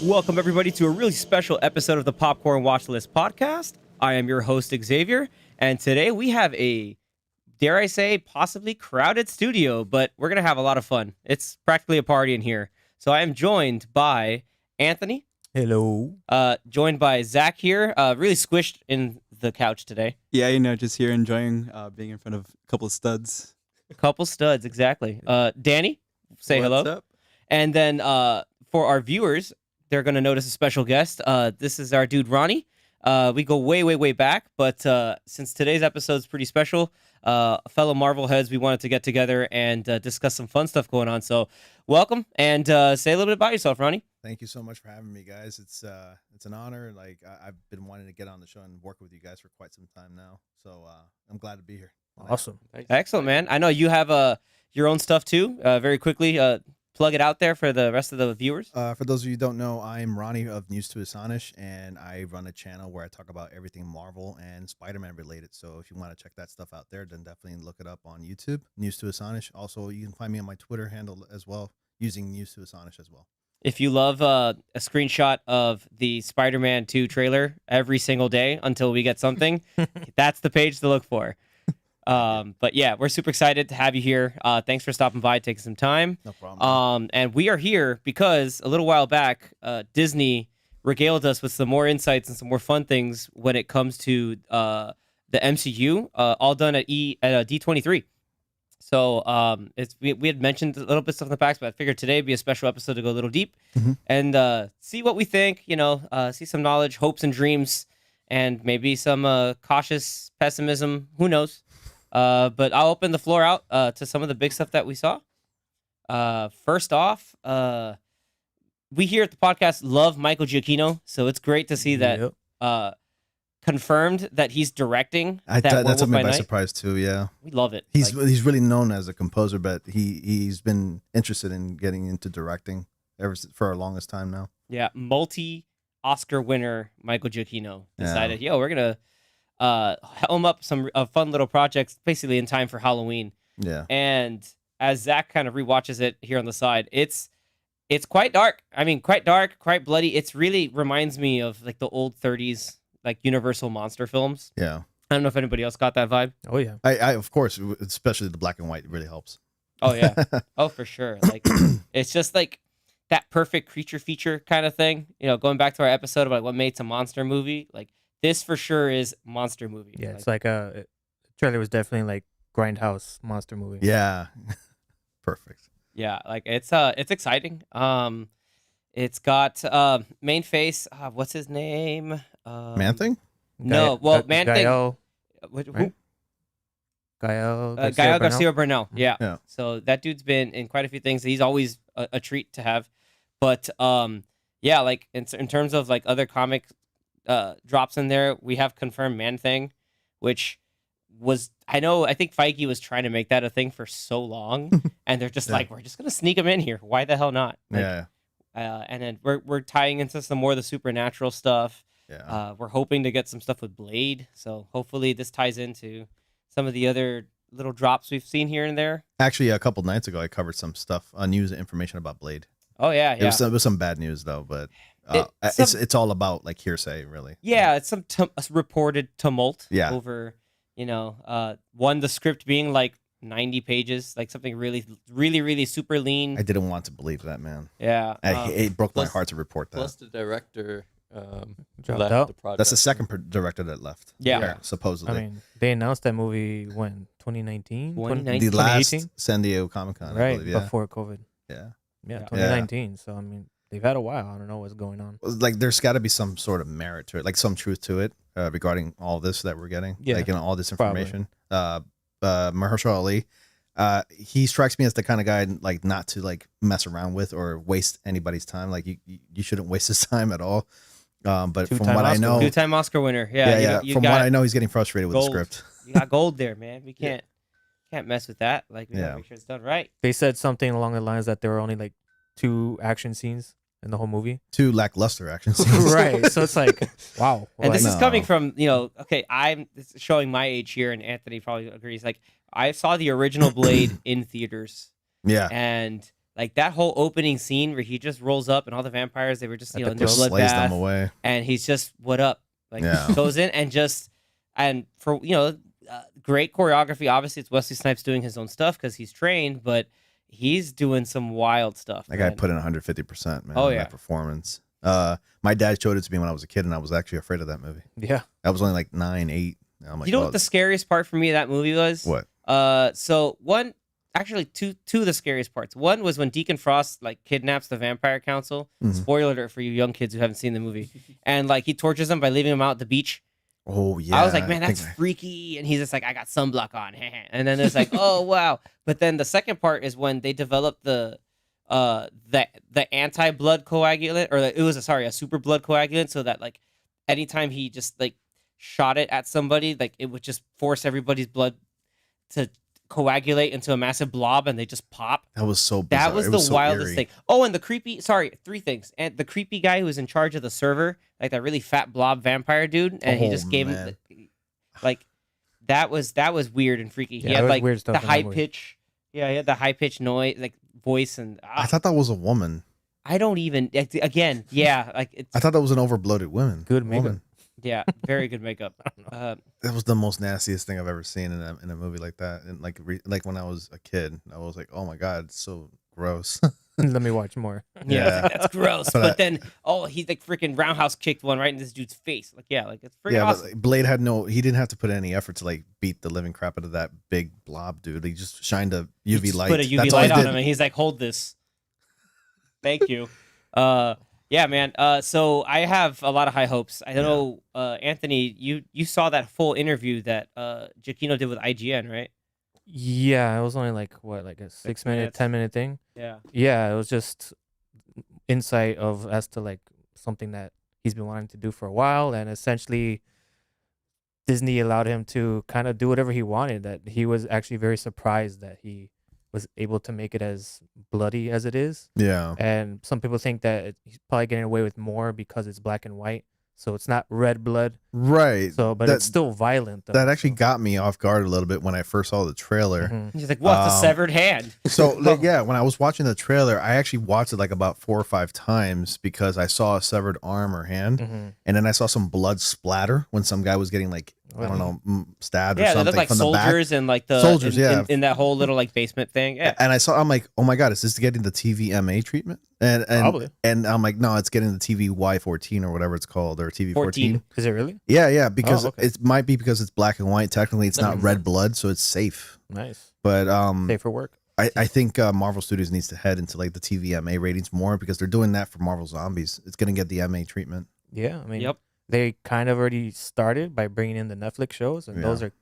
Welcome, everybody, to a really special episode of the Popcorn Watchlist podcast. I am your host, Xavier, and today we have a, dare I say, possibly crowded studio, but we're going to have a lot of fun. It's practically a party in here. So I am joined by Anthony. Hello. Joined by Zach here, really squished in the couch today. Yeah, just here enjoying being in front of a couple of studs. A couple studs, exactly. Danny, say hello. What's up? And then for our viewers, they're going to notice a special guest. This is our dude, Ronnie. We go way, way, way back, but since today's episode is pretty special, fellow Marvel heads, we wanted to get together and discuss some fun stuff going on. So welcome, and say a little bit about yourself, Ronnie. Thank you so much for having me, guys. It's an honor. Like I've been wanting to get on the show and work with you guys for quite some time now. So I'm glad to be here. Awesome. Excellent, man. I know you have your own stuff too. Very quickly, plug it out there for the rest of the viewers. For those of you who don't know, I'm Ronnie of News to Astonish, and I run a channel where I talk about everything Marvel and Spider-Man related. So if you want to check that stuff out there, then definitely look it up on YouTube, News to Astonish. Also, you can find me on my Twitter handle as well, using News to Astonish as well. If you love a screenshot of the Spider-Man 2 trailer every single day until we get something, that's the page to look for. But yeah, we're super excited to have you here. Thanks for stopping by, taking some time. No problem. And we are here because a little while back, Disney regaled us with some more insights and some more fun things when it comes to the MCU, all done at D23. So we had mentioned a little bit stuff in the past, but I figured today would be a special episode to go a little deep and see what we think, see some knowledge, hopes and dreams, and maybe some cautious pessimism. Who knows? But I'll open the floor out to some of the big stuff that we saw. First off, we here at the podcast love Michael Giacchino, so it's great to see that confirmed that he's directing. That took me by surprise too. Yeah, we love it. He's really known as a composer, but he's been interested in getting into directing for our longest time now. Yeah, multi-Oscar winner Michael Giacchino decided, we're gonna helm up some fun little projects basically in time for Halloween. Yeah. And as Zach kind of rewatches it here on the side, it's quite dark. I mean, quite dark, quite bloody. It's really reminds me of like the old 30s like Universal monster films. Yeah. I don't know if anybody else got that vibe. Oh yeah. I of course, especially the black and white really helps. Oh yeah. Oh, for sure. Like it's just like that perfect creature feature kind of thing. Going back to our episode about what makes a monster movie, like this for sure is monster movie. Yeah, it's like the trailer was definitely like Grindhouse monster movie. Yeah. Perfect. Yeah, like it's exciting. It's got main face. What's his name? Man-Thing? No, well, Man-Thing. Gael, Who? right? Gael Garcia Bernal. Yeah. So that dude's been in quite a few things. He's always a treat to have. But yeah, like in terms of like other comic drops in there, we have confirmed Man-Thing, which was I think Feige was trying to make that a thing for so long, and they're just like, we're just gonna sneak him in here. Why the hell not? Like, Yeah. And then we're tying into some more of the supernatural stuff. Yeah. We're hoping to get some stuff with Blade, so hopefully this ties into some of the other little drops we've seen here and there. Actually, a couple nights ago, I covered some stuff, news and information about Blade. Oh yeah, yeah. It was some bad news though, but it's all about like hearsay, really. Yeah, it's some reported tumult Yeah. over, the script being like 90 pages, like something really, really, really super lean. I didn't want to believe that, man. Yeah, It broke my heart to report that. Plus the director Dropped left out? the project. That's the second director that left. Yeah. Supposedly. I mean, they announced that movie when 2019, 2019? the last 2018? San Diego Comic-Con, I right believe, yeah. before COVID. Yeah. Yeah, 2019. So I mean, they've had a while. I don't know what's going on. Like, there's got to be some sort of merit to it, like some truth to it regarding all this that we're getting. Yeah, like, all this information. Mahershala Ali, he strikes me as the kind of guy like not to like mess around with or waste anybody's time. Like you shouldn't waste his time at all. But from what I know, two-time Oscar winner. Yeah, from what I know, he's getting frustrated with the script. You got gold there, man. We can't mess with that. Like, we gotta make sure it's done right. They said something along the lines that there were only like 2 action scenes in the whole movie. 2 lackluster action scenes. Right. So it's like, wow. And this is coming from, okay, I'm showing my age here, and Anthony probably agrees. Like, I saw the original Blade in theaters. Yeah. And Like that whole opening scene where he just rolls up and all the vampires, they were just, At you the know, in their Just slays them bloodbath, away. and he's just, what up? Like Yeah. goes in and just, and for, you know, great choreography. Obviously, it's Wesley Snipes doing his own stuff because he's trained, but he's doing some wild stuff. That guy man. put in 150%, man. Oh, on yeah. That performance. My dad showed it to me when I was a kid, and I was actually afraid of that movie. Yeah. I was only like 9, 8. And I'm like, You know oh, what the scariest part for me of that movie was? what? So one, actually two of the scariest parts. One was when Deacon Frost like kidnaps the Vampire Council. Mhm. Spoiler alert for you young kids who haven't seen the movie. And like he tortures them by leaving them out at the beach. Oh yeah. I was like, man, think that's freaky. And he's just like, I got sunblock on. And then there's like, oh wow. But then the second part is when they developed the anti-blood coagulant, or it was a super blood coagulant, so that like anytime he just like shot it at somebody, like it would just force everybody's blood to coagulate into a massive blob and they just pop. that was so bizarre. That was It the so wildest eerie. thing. Oh, and the creepy, three things. And the creepy guy who was in charge of the server, like that really fat blob vampire dude, and he Oh, just gave man. him like that was weird and freaky. Yeah, He there had was like weird stuff the in that high movie. pitch. Yeah, he had the high pitched noise, like voice, and I thought that was a woman. I don't even again. Yeah, like it's I thought that was an overbloated woman. Good makeup. woman. yeah, very good makeup. That was the most nastiest thing I've ever seen in a movie like that. And like when I was a kid, I was like, oh my god, it's so gross. Let me watch more. Yeah, I was like, that's gross. But But then, he like freaking roundhouse kicked one right in this dude's face. Like, yeah, like it's freaking Yeah, awesome. but like, Blade he didn't have to put any effort to like beat the living crap out of that big blob dude. He just shined a He UV just light. put a UV That's all he light on did. him, and he's like, "Hold this." Thank you. Yeah, man. So I have a lot of high hopes. I don't know, Anthony. You saw that full interview that Giacchino did with IGN, right? Yeah, it was only like what, like a 6 minute, minutes. 10-minute thing. Yeah. Yeah, it was just insight as to like something that he's been wanting to do for a while, and essentially Disney allowed him to kind of do whatever he wanted. That he was actually very surprised that he was able to make it as bloody as it is. Yeah. And some people think that he's probably getting away with more because it's black and white, so it's not red blood. Right. So, but That- it's still violent. Though, That actually so. got me off guard a little bit when I first saw the trailer. Mhm. He's like, "What's a Um, severed hand?" So like, yeah, when I was watching the trailer, I actually watched it like about 4 or 5 times because I saw a severed arm or hand, Mhm. and then I saw some blood splatter when some guy was getting like I don't know stabbed or Yeah, they something look like from the back. soldiers and like the Soldiers, in, yeah. in that whole little like basement thing. Yeah. And I'm like, oh my god, is this getting the TVMA treatment? And Probably. and I'm like, no, it's getting the TVY14 or whatever it's called, or TV14. 14. Is it really? Yeah, because okay. it might be because it's black and white. Technically, it's not Mhm. red blood, so it's safe. Nice. But Safe for work. I think Marvel Studios needs to head into like the TVMA ratings more because they're doing that for Marvel Zombies. It's gonna get the MA treatment. Yeah, I mean, Yep. they kind of already started by bringing in the Netflix shows, and Yeah. those are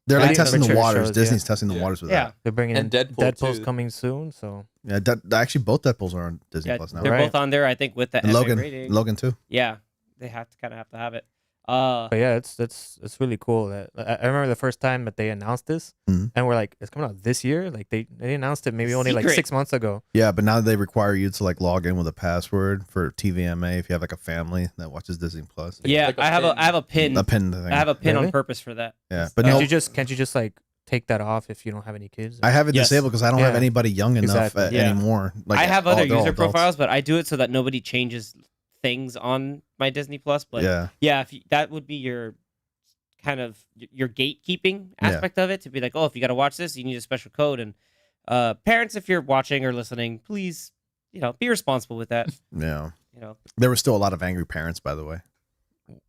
They're like Right. testing the Mature waters. shows, Disney's yeah. testing the Yeah. waters with Yeah. they're bringing And in Deadpool, Deadpool's too. coming soon. So that. Yeah, actually, both Deadpools are on Disney Yeah, Plus now. they're Right. both on there. I think with the And MA Logan, rating. Logan too. Yeah, they have to have it. but yeah, it's really cool that I remember the first time that they announced this, Mhm. and we're like, it's coming out this year. Like they announced it maybe only like Secret. 6 months ago. Yeah, but now they require you to like log in with a password for TVMA if you have like a family that watches Disney Plus. Yeah, like a I have pin. a pin. A pin thing. I have a pin on Really? purpose for that. Yeah, but Can't no, you just like take that off if you don't have any kids? I have it Yes. disabled because I don't have Yeah. anybody young enough Exactly. Yeah. anymore. Like I have other they're all user adults. profiles, but I do it so that nobody changes things on my Disney Plus. But Yeah, if that would be your kind of your gatekeeping Yeah. aspect of it, to be like, oh, if you got to watch this, you need a special code. And parents, if you're watching or listening, please, be responsible with that. yeah. There There were still a lot of angry parents, by the way,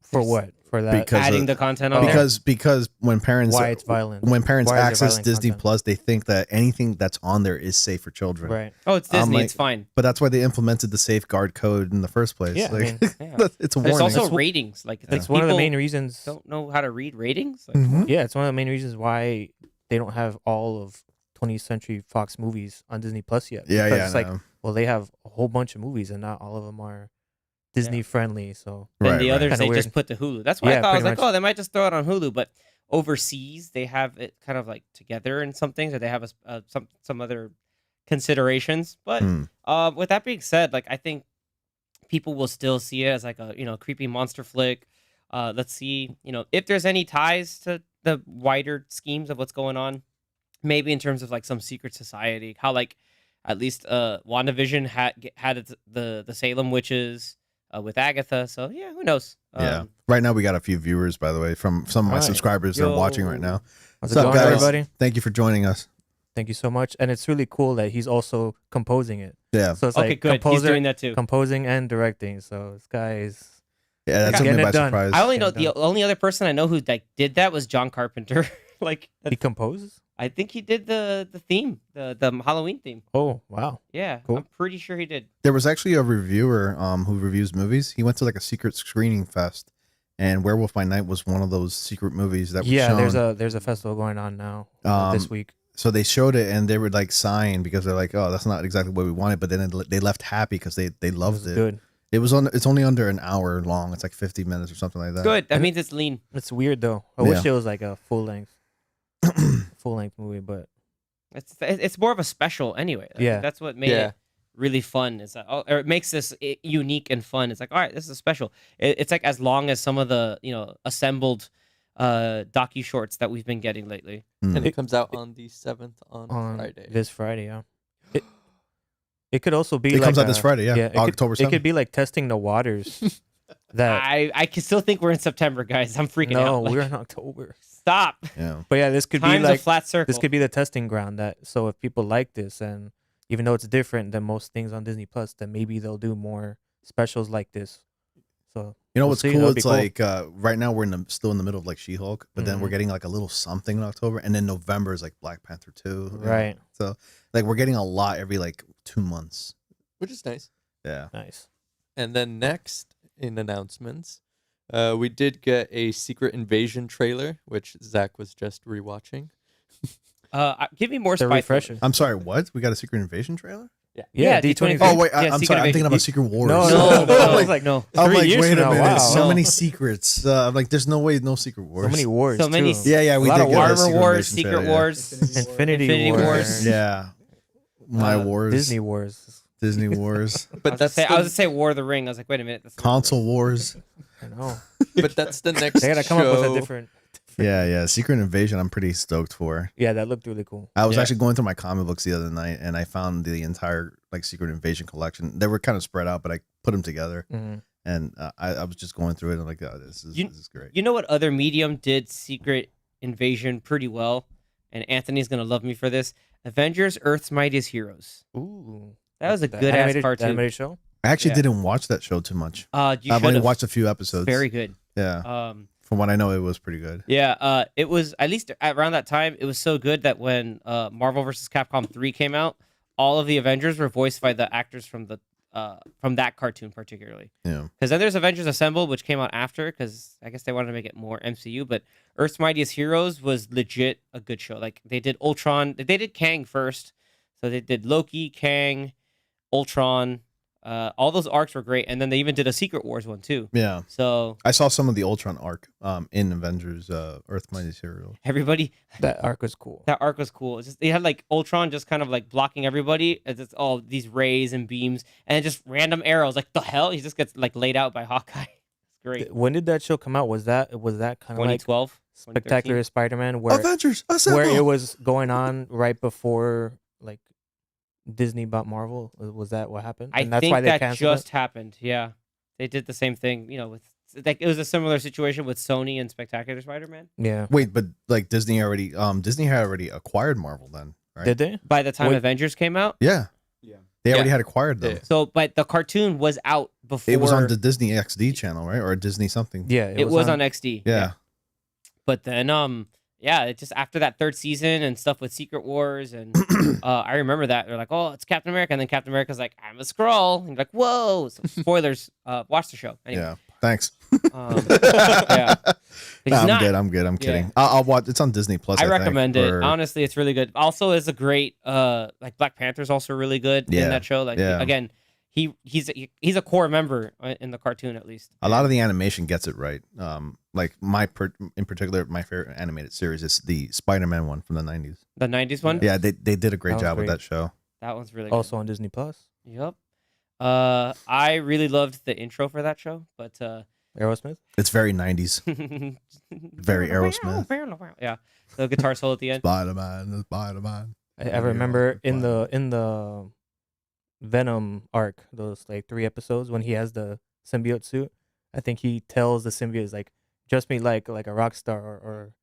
For what? For that? Because adding of- the content on there. because when parents Why it's violent? when parents Why is there access violent Disney content? Plus, they think that anything that's on there is safe for children. Right. Oh, it's Disney. like- It's fine. But that's why they implemented the safeguard code in the first place. Yeah, I Like, mean, Yeah. it's a There's warning. also That's what- ratings. Like It's one of the people main reasons. don't know how to read ratings. Like, Mhm. Yeah, it's one of the main reasons why they don't have all of 20th Century Fox movies on Disney Plus yet. Yeah, Because yeah. It's like, no. well, they have a whole bunch of movies, and not all of them are Disney friendly. So and Right, the right. others Kinda they weird. just put to Hulu. That's why I Yeah, thought I was pretty like, much. oh, they might just throw it on Hulu. But overseas, they have it kind of like together in some things, or they have some other considerations. But Hmm. with that being said, like I think people will still see it as like a creepy monster flick. Let's see, if there's any ties to the wider schemes of what's going on. Maybe in terms of like some secret society, how like at least WandaVision had the Salem witches with Agatha. So yeah, who knows? Yeah. Right now we got a few viewers, by the way, from some of my Alright. subscribers that are watching right now. How's What's it up, going, guys? everybody? Thank you for joining us. Thank you so much. And it's really cool that he's also composing it. Yeah. So it's Okay, like good. He's composer, doing that too. composing and directing. So this guy is Yeah, that took Getting me it by done. surprise. I only know Yeah, the only other person I know who like did that was John Carpenter. Like he composes. I think he did the theme, the Halloween theme. Oh wow! Yeah, Cool. I'm pretty sure he did. There was actually a reviewer who reviews movies. He went to like a secret screening fest, and Werewolf by Night was one of those secret movies that was Yeah, shown. there's a festival going on now this week. So they showed it, and they were like sighing because they're like, "Oh, that's not exactly what we wanted." But then they left happy because they It loved was it. good. It was on. It's only under an hour long. It's like 50 minutes or something like that. Good. That means it's lean. It's weird though. I Yeah. wish it was like a full length movie, but It's more of a special anyway. I think Yeah. that's what made it really fun. Is that or it makes this unique and fun. It's like, all right, this is a special. It's like as long as some of the assembled docu shorts that we've been getting lately. And it comes out on the 7th on Friday. this Friday. Yeah. It could also be It like comes out this Friday. Yeah, it October could, 7th. it could be like testing the waters. That I can still think we're in September, guys. I'm freaking no, out. Like, we're in October. stop. Yeah. But yeah, this could Time's be like a flat circle. this could be the testing ground. That so if people like this, and even though it's different than most things on Disney Plus, then maybe they'll do more specials like this. So You know we'll what's see. cool? That'd be It's cool. like right now we're still in the middle of like She-Hulk, but then we're Mhm. getting like a little something in October, and then November is like Black Panther 2. you know? Right. So like we're getting a lot every like 2 months. Which is nice. Yeah. Nice. And then next in announcements, we did get a Secret Invasion trailer, which Zach was just rewatching. Give me more The spice. refresher. I'm sorry. What? We got a Secret Invasion trailer? Yeah, D23. D23. Oh wait, Yeah, I'm Secret sorry. I'm thinking Invasion. about Secret Wars. No, No, no, I no. was like, no. I'm 3 like, years wait from a now, minute. wow. So No. many secrets. I'm like, there's no way, no Secret Wars. So many wars. So many. too. Yeah, we A lot did of get a Armor Secret Wars, Invasion Secret trailer, yeah. Wars, Infinity Wars. Wars. Yeah. My Wars. Disney Wars. Disney Wars. But that's I was the, gonna say War of the Ring. I was like, wait a minute. That's Console Wars. I know. but that's the next They gotta come up with a show. different. Yeah. Secret Invasion. I'm pretty stoked for. Yeah, that looked really cool. I was Yeah. actually going through my comic books the other night, and I found the entire like Secret Invasion collection. They were kind of spread out, but I put them together, Mhm. and I was just going through it and I'm like, oh, this is great. You know what other medium did Secret Invasion pretty well, and Anthony's gonna love me for this. Avengers: Earth's Mightiest Heroes. Ooh, That was a The good ass animated- the cartoon. animated show. I actually Yeah. didn't watch that show too much. You I've only should've. watched a few episodes. Very good. Yeah. From what I know, it was pretty good. Yeah, it was at least around that time. It was so good that when Marvel vs. Capcom 3 came out, all of the Avengers were voiced by the actors from that cartoon particularly. Yeah. Because then there's Avengers Assemble, which came out after, because I guess they wanted to make it more MCU. But Earth's Mightiest Heroes was legit a good show. Like they did Ultron, they did Kang first, so they did Loki, Kang, Ultron. All those arcs were great, and then they even did a Secret Wars one too. Yeah. So I saw some of the Ultron arc in Avengers Earth Mightiest Heroes. everybody, That arc was cool. that arc was cool. It's just they had like Ultron just kind of like blocking everybody. It's all these rays and beams, and then just random arrows. Like the hell, he just gets like laid out by Hawkeye. It's great. When did that show come out? Was that kind of like 2012, Spectacular Spider-Man, where Avengers Assemble! where it was going on right before like Disney bought Marvel? Was that what happened? I And that's think why they that canceled just happened. Yeah, they did the same thing. With like it was a similar situation with Sony and Spectacular Spider-Man. it? Yeah. Wait, but like Disney had already acquired Marvel then, right? Did they? By the time Wait. Avengers came out, Yeah. Yeah. They already Yeah. had acquired them. Yeah. so but the cartoon was out before. It was on the Disney XD channel, right? Or Disney something. Yeah. It was on XD. Yeah. But then, it just after that third season and stuff with Secret Wars, and I remember that they're like, "Oh, it's Captain America," and then Captain America's like, "I'm a Skrull," and you're like, "Whoa!" So spoilers. Watch the show. Anyway, Yeah. Thanks. yeah. But he's I'm not. good. I'm good. I'm kidding. I'll watch. It's on Disney Plus. I think, recommend it. or- Honestly, it's really good. Also, is a great like Black Panther's also really good Yeah. in that show. Like Yeah. again, he's a core member in the cartoon at least. A lot of the animation gets it right. Like in particular, my favorite animated series is the Spider-Man one from the 90s. The '90s one. Yeah, they did a great That was job with great. that show. That one's really good. Also on Disney Plus. Yep. I really loved the intro for that show, but Aerosmith. It's very 90s. Very Aerosmith. Yeah. The guitar solo at the end. Spider-Man, Spider-Man. I Whatever you remember want, in but- the Venom arc, those like 3 episodes when he has the symbiote suit. I think he tells the symbiote like, "Just me like a rock star," or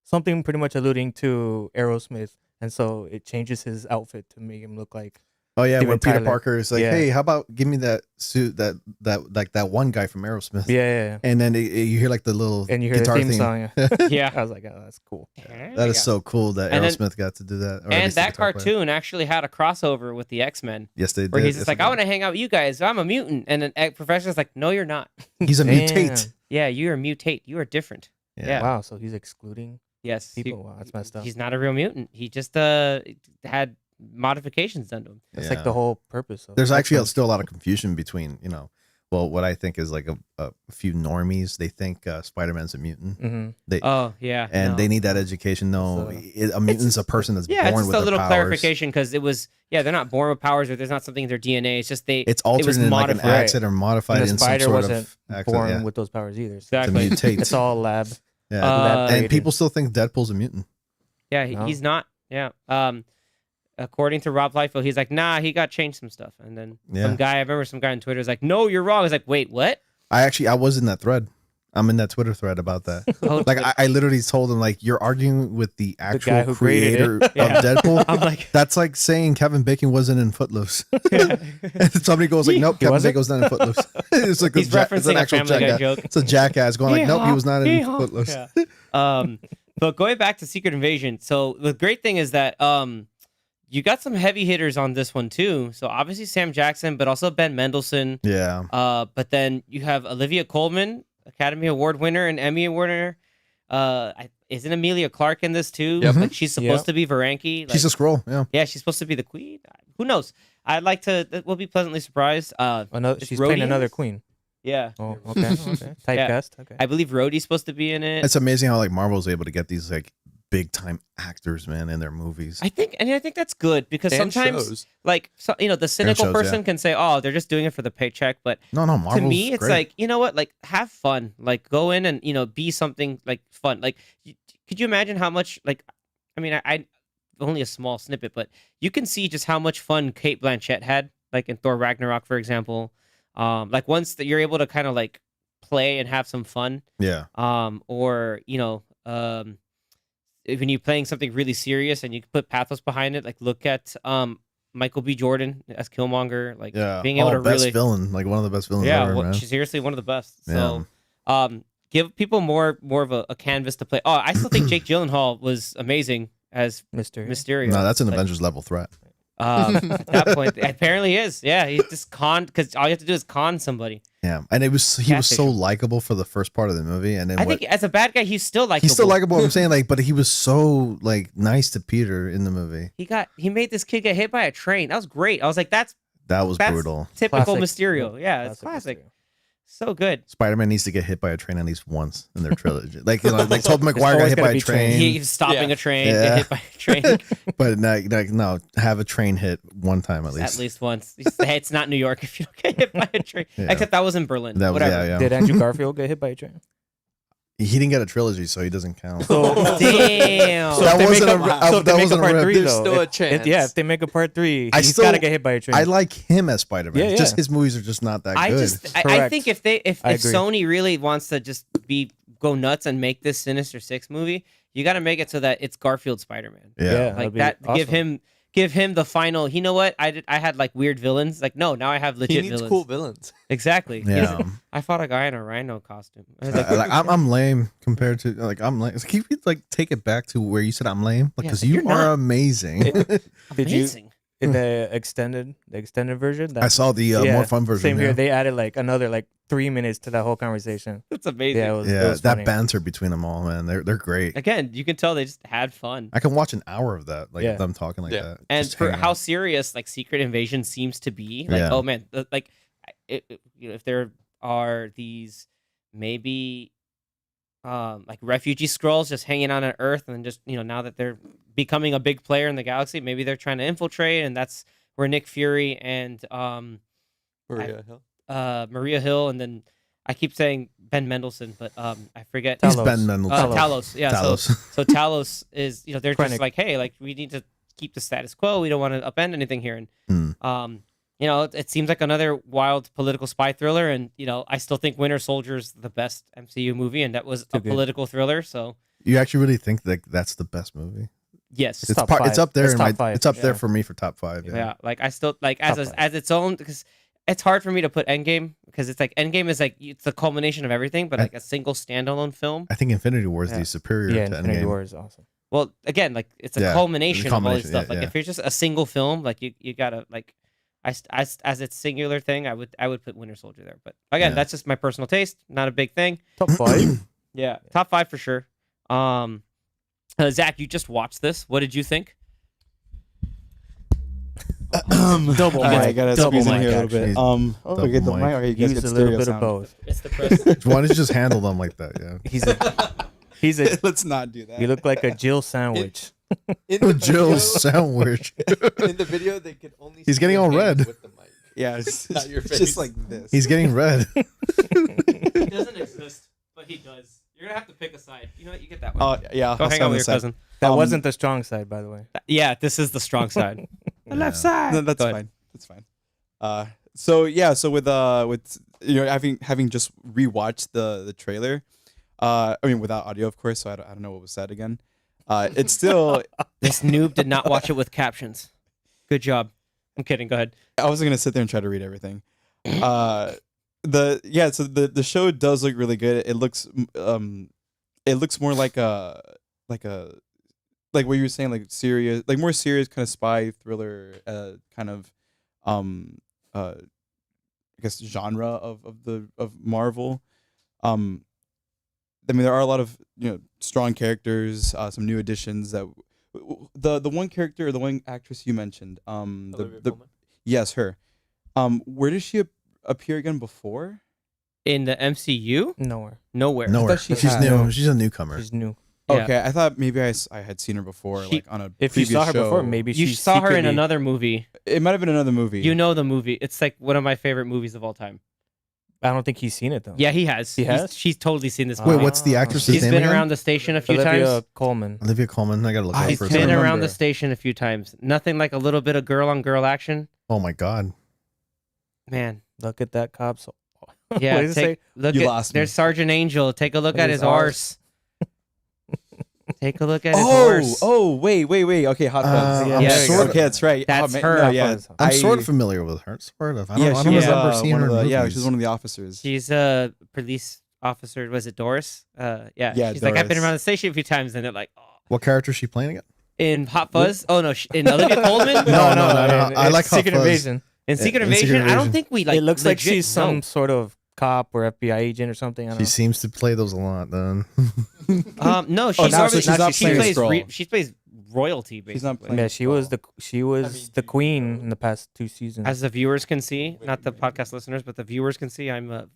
something, pretty much alluding to Aerosmith, and so it changes his outfit to make him look like. Oh yeah, Steven when Peter Tyler. Parker is like, Yeah. "Hey, how about give me that suit that like that one guy from Aerosmith?" Yeah. And then you hear like the little And you hear the guitar theme thing. song. Yeah. Yeah. I was like, oh, that's cool. That is so cool that And then- Aerosmith got to do that. or at And least the that guitar player. cartoon actually had a crossover with the X-Men, Yes, they did. where he's Yes, just they like, I did. want to hang out with you guys. I'm a mutant. And then Professor's like, no, you're not. He's a Damn. mutate. Yeah, you're a mutate. You are different. Yeah. Wow, so he's excluding Yes. people. Wow, that's messed up. He's not a real mutant. He just had modifications done to him. That's Yeah. like the whole purpose of There's actually X-Men. still a lot of confusion between, well, what I think is like a few normies. They think Spider-Man's a mutant. Mhm. Oh, yeah. And no. they need that education. No, a mutant's a person that's Yeah, it's born just with a their little powers. clarification because it was, they're not born with powers or there's not something in their DNA. It's just It's altered was in like an modified. accident or modified And the in some spider sort wasn't of accident. born Yeah. with those powers either. So To exactly. mutate. it's all lab. Yeah. Uh, and created. people still think Deadpool's a mutant. Yeah, No. he's not. Yeah. According to Rob Liefeld, he's like, nah, he got changed some stuff. And then Yeah. some guy on Twitter is like, no, you're wrong. I was like, wait, what? I was in that thread. I'm in that Twitter thread about that. Oh, Like I literally told him like you're arguing with the actual guy who created creator it. Yeah. of Deadpool. I'm like, That's like saying Kevin Bacon wasn't in Footloose. And somebody goes like, nope, He Kevin wasn't? Bacon was not in Footloose. It's like he's it's an referencing a actual Family Guy jackass. joke. It's a jackass going like, nope, he was not in Yeehaw. Footloose. Yeah. But going back to Secret Invasion, so the great thing is that you got some heavy hitters on this one too. So obviously Sam Jackson, but also Ben Mendelsohn. Yeah. But then you have Olivia Colman, Academy Award winner and Emmy Award winner. Isn't Amelia Clark in this too? Yep. Like she's supposed Yep. to be Varanki. Like, She's a scroll. Yeah. yeah, she's supposed to be the queen. Who knows? I'd like to. We'll be pleasantly surprised. It's She's playing Rhodey in another this? queen. Yeah, Oh, okay. Okay. Typecast. Okay. I believe Rhodey's supposed to be in it. It's amazing how like Marvel's able to get these like big time actors, man, in their movies. I think that's good because And sometimes, shows. like, the cynical shows, person yeah. can say, "Oh, they're just doing it for the paycheck," but No, Marvel's to me, it's great. like, you know what? Like, have fun. Like, go in and be something like fun. Like, could you imagine how much? Like, I mean, I only a small snippet, but you can see just how much fun Kate Blanchett had, like in Thor Ragnarok, for example. Like once that you're able to kind of like play and have some fun, Yeah. or when you're playing something really serious and you can put pathos behind it, like look at Michael B. Jordan as Killmonger, like Yeah. being able to best really villain, like one of the best villains yeah, ever, man. she's seriously one of the best. Yeah. So, give people more of a canvas to play. Oh, I still think Jake Gyllenhaal was amazing as Mysterio. Mysterio. No, that's an Like, Avengers level threat. at that point, apparently is. Yeah, he's just because all you have to do is con somebody. Yeah, and he was so Catfish. likable for the first part of the movie, and then I think as a bad guy, he's still like he's still likable. I'm saying like, but he was so like nice to Peter in the movie. He made this kid get hit by a train. That was great. I was like, that's That was That's- brutal. typical Classic. Mysterio. Yeah, it's classic. Mysterio. So good. Spider-Man needs to get hit by a train at least once in their trilogy. Like like Tobey Maguire got always hit gotta by a be train. train, He's stopping Yeah. a train, Yeah. get hit by a train but no, have a train hit one time at least. at least once. Hey, it's not New York if you don't get hit by a train. Yeah. Except that was in Berlin. That was Whatever. yeah. Did Andrew Garfield get hit by a train? He didn't get a trilogy, so he doesn't count. So, Damn. so That if they wasn't make a- a, so if they that make a wasn't a part rip. 3, There's though, still a if- chance. yeah, if they make a part 3, I he's still- got to get hit by a train. I like him as Spider-Man. Yeah, Just yeah. his movies are just not that good. I Correct. think if I agree. Sony really wants to just go nuts and make this Sinister Six movie, you got to make it so that it's Garfield Spider-Man. yeah. that'd Like be that. awesome. Give him the final. You know what? I had like weird villains. Like no, now I have He legit needs villains. cool villains. Exactly. Yeah. I fought a guy in a rhino costume. I was Like, I'm lame compared to like I'm lame. So can you like take it back to where you said I'm lame? Like Yeah, because but you you're are not. amazing. Did you amazing. in the extended version? I saw the more fun version. Same yeah. here. They added like another like 3 minutes to that whole conversation. It's amazing. Yeah, it was, Yeah, it was that funny. banter between them all, man. They're great. Again, you can tell they just had fun. I can watch an hour of that, like Yeah. them talking like Yeah. that. And just for hanging how out. serious like Secret Invasion seems to be, like Yeah. oh man, like if there are these maybe like refugee Skrulls just hanging out on Earth, and then just now that they're becoming a big player in the galaxy, maybe they're trying to infiltrate, and that's where Nick Fury and Maria Hill. Maria Hill, and then I keep saying Ben Mendelsohn, but I forget. He's Talos. Ben Mendelsohn. Talos. Yeah. Talos. So Talos is they're Krennic. just like, hey, like we need to keep the status quo. We don't want to upend anything here. And Hmm. you know, it seems like another wild political spy thriller. And you know, I still think Winter Soldier's the best MCU movie, and that was a good. political thriller. So You actually really think that that's the best movie? yes, It's top five. It's up there. It's in top my, five. It's up there Yeah. for me for top 5. yeah. Yeah. Like I still like as Top five. as its own, because it's hard for me to put Endgame, because it's like Endgame is like it's the culmination of everything, but like a single standalone film. I think Infinity War is Yeah. the superior Yeah, to Infinity Endgame. War is awesome. Well, again, like it's a Yeah, culmination, it's a of all this culmination, stuff. yeah, Like yeah. if you're just a single film, like you gotta like, as its singular thing, I would put Winter Soldier there. But again, Yeah. that's just my personal taste, not a big thing. Top 5. Yeah, top 5 for sure. Zach, you just watched this. What did you think? Double All right, I mic, gotta double squeeze in mic, here a little actually. bit. Double Okay, the mic. mic. Okay, you guys Use get a little stereo bit of sound. both. It's the press. Why don't you just handle them like that? Yeah. He's a Let's not do that. you look like a Jill sandwich. In the Jill's sandwich. in the video, they could only. He's see getting your all hands red. With the mic. Yeah, it's, Not your it's face. just like this. He's getting red. He doesn't exist, but he does. You're gonna have to pick a side. You know what? You get that one. Oh yeah. Go I'll hang stand out with your this side. cousin. That Um, wasn't the strong side, by the way. Yeah, this is the strong side. The left Yeah. side. No, that's Go ahead. fine. That's fine. So yeah, so with you know having just rewatched the trailer, I mean without audio of course, so I don't know what was said again. It's still This noob did not watch it with captions. Good job. I'm kidding. Go ahead. I wasn't gonna sit there and try to read everything. So the show does look really good. It looks more like like what you were saying, like serious, like more serious kind of spy thriller, kind of I guess genre of Marvel. I mean, there are a lot of strong characters, some new additions. That the one character or the one actress you mentioned, yes, her. Where did she appear again before? In the MCU, Nowhere. nowhere. Nowhere. she She's had- new. She's a newcomer. She's new. Yeah. Okay, I thought maybe I had seen her before, She- like on a If you previous saw her show. before, maybe You she saw her in secretly- another movie. It might have been another movie. You know the movie. It's like one of my favorite movies of all time. I don't think he's seen it though. Yeah, he has. He has? She's totally seen this Wait, movie. what's the actress's She's name been again? around the station a few Olivia times. Colman. Olivia Colman. I gotta look her up She's for a been second. around the remember. station a few times. Nothing like a little bit of girl on girl action. Oh my god. Man. Look at that cop. So Yeah. What does it say? Look You at lost me. there's Sergeant Angel. Take a look at His his arse. Take a look at his Oh, horse. wait. Okay, Hot Fuzz. yeah, I'm there you sort go. of, Okay, that's right. That's man, her, No, Hot yeah, Fuzz. I'm sort of familiar with her. Sort of. I don't she was remember seeing one her of in the, movies. she was one of the officers. She's a police officer. Was it Doris? Yeah. Yeah, She's like, I've been Doris. around the station a few times, and they're like, oh. What character is she playing again? In Hot Fuzz? Oh no, in Olivia Colman? No, I like Hot Secret Fuzz. Invasion. In Secret in Invasion? Secret I don't Invasion. think we like. It looks like legit she's some know. sort of cop or FBI agent or something. I don't She know. seems to play those a lot. Then No, Oh, she's now already, she's not she playing plays Skrull. she plays royalty basically. She's not playing. Yeah, she was the queen in the past 2 seasons. As the viewers can see, not the podcast listeners, but the viewers can see, I'm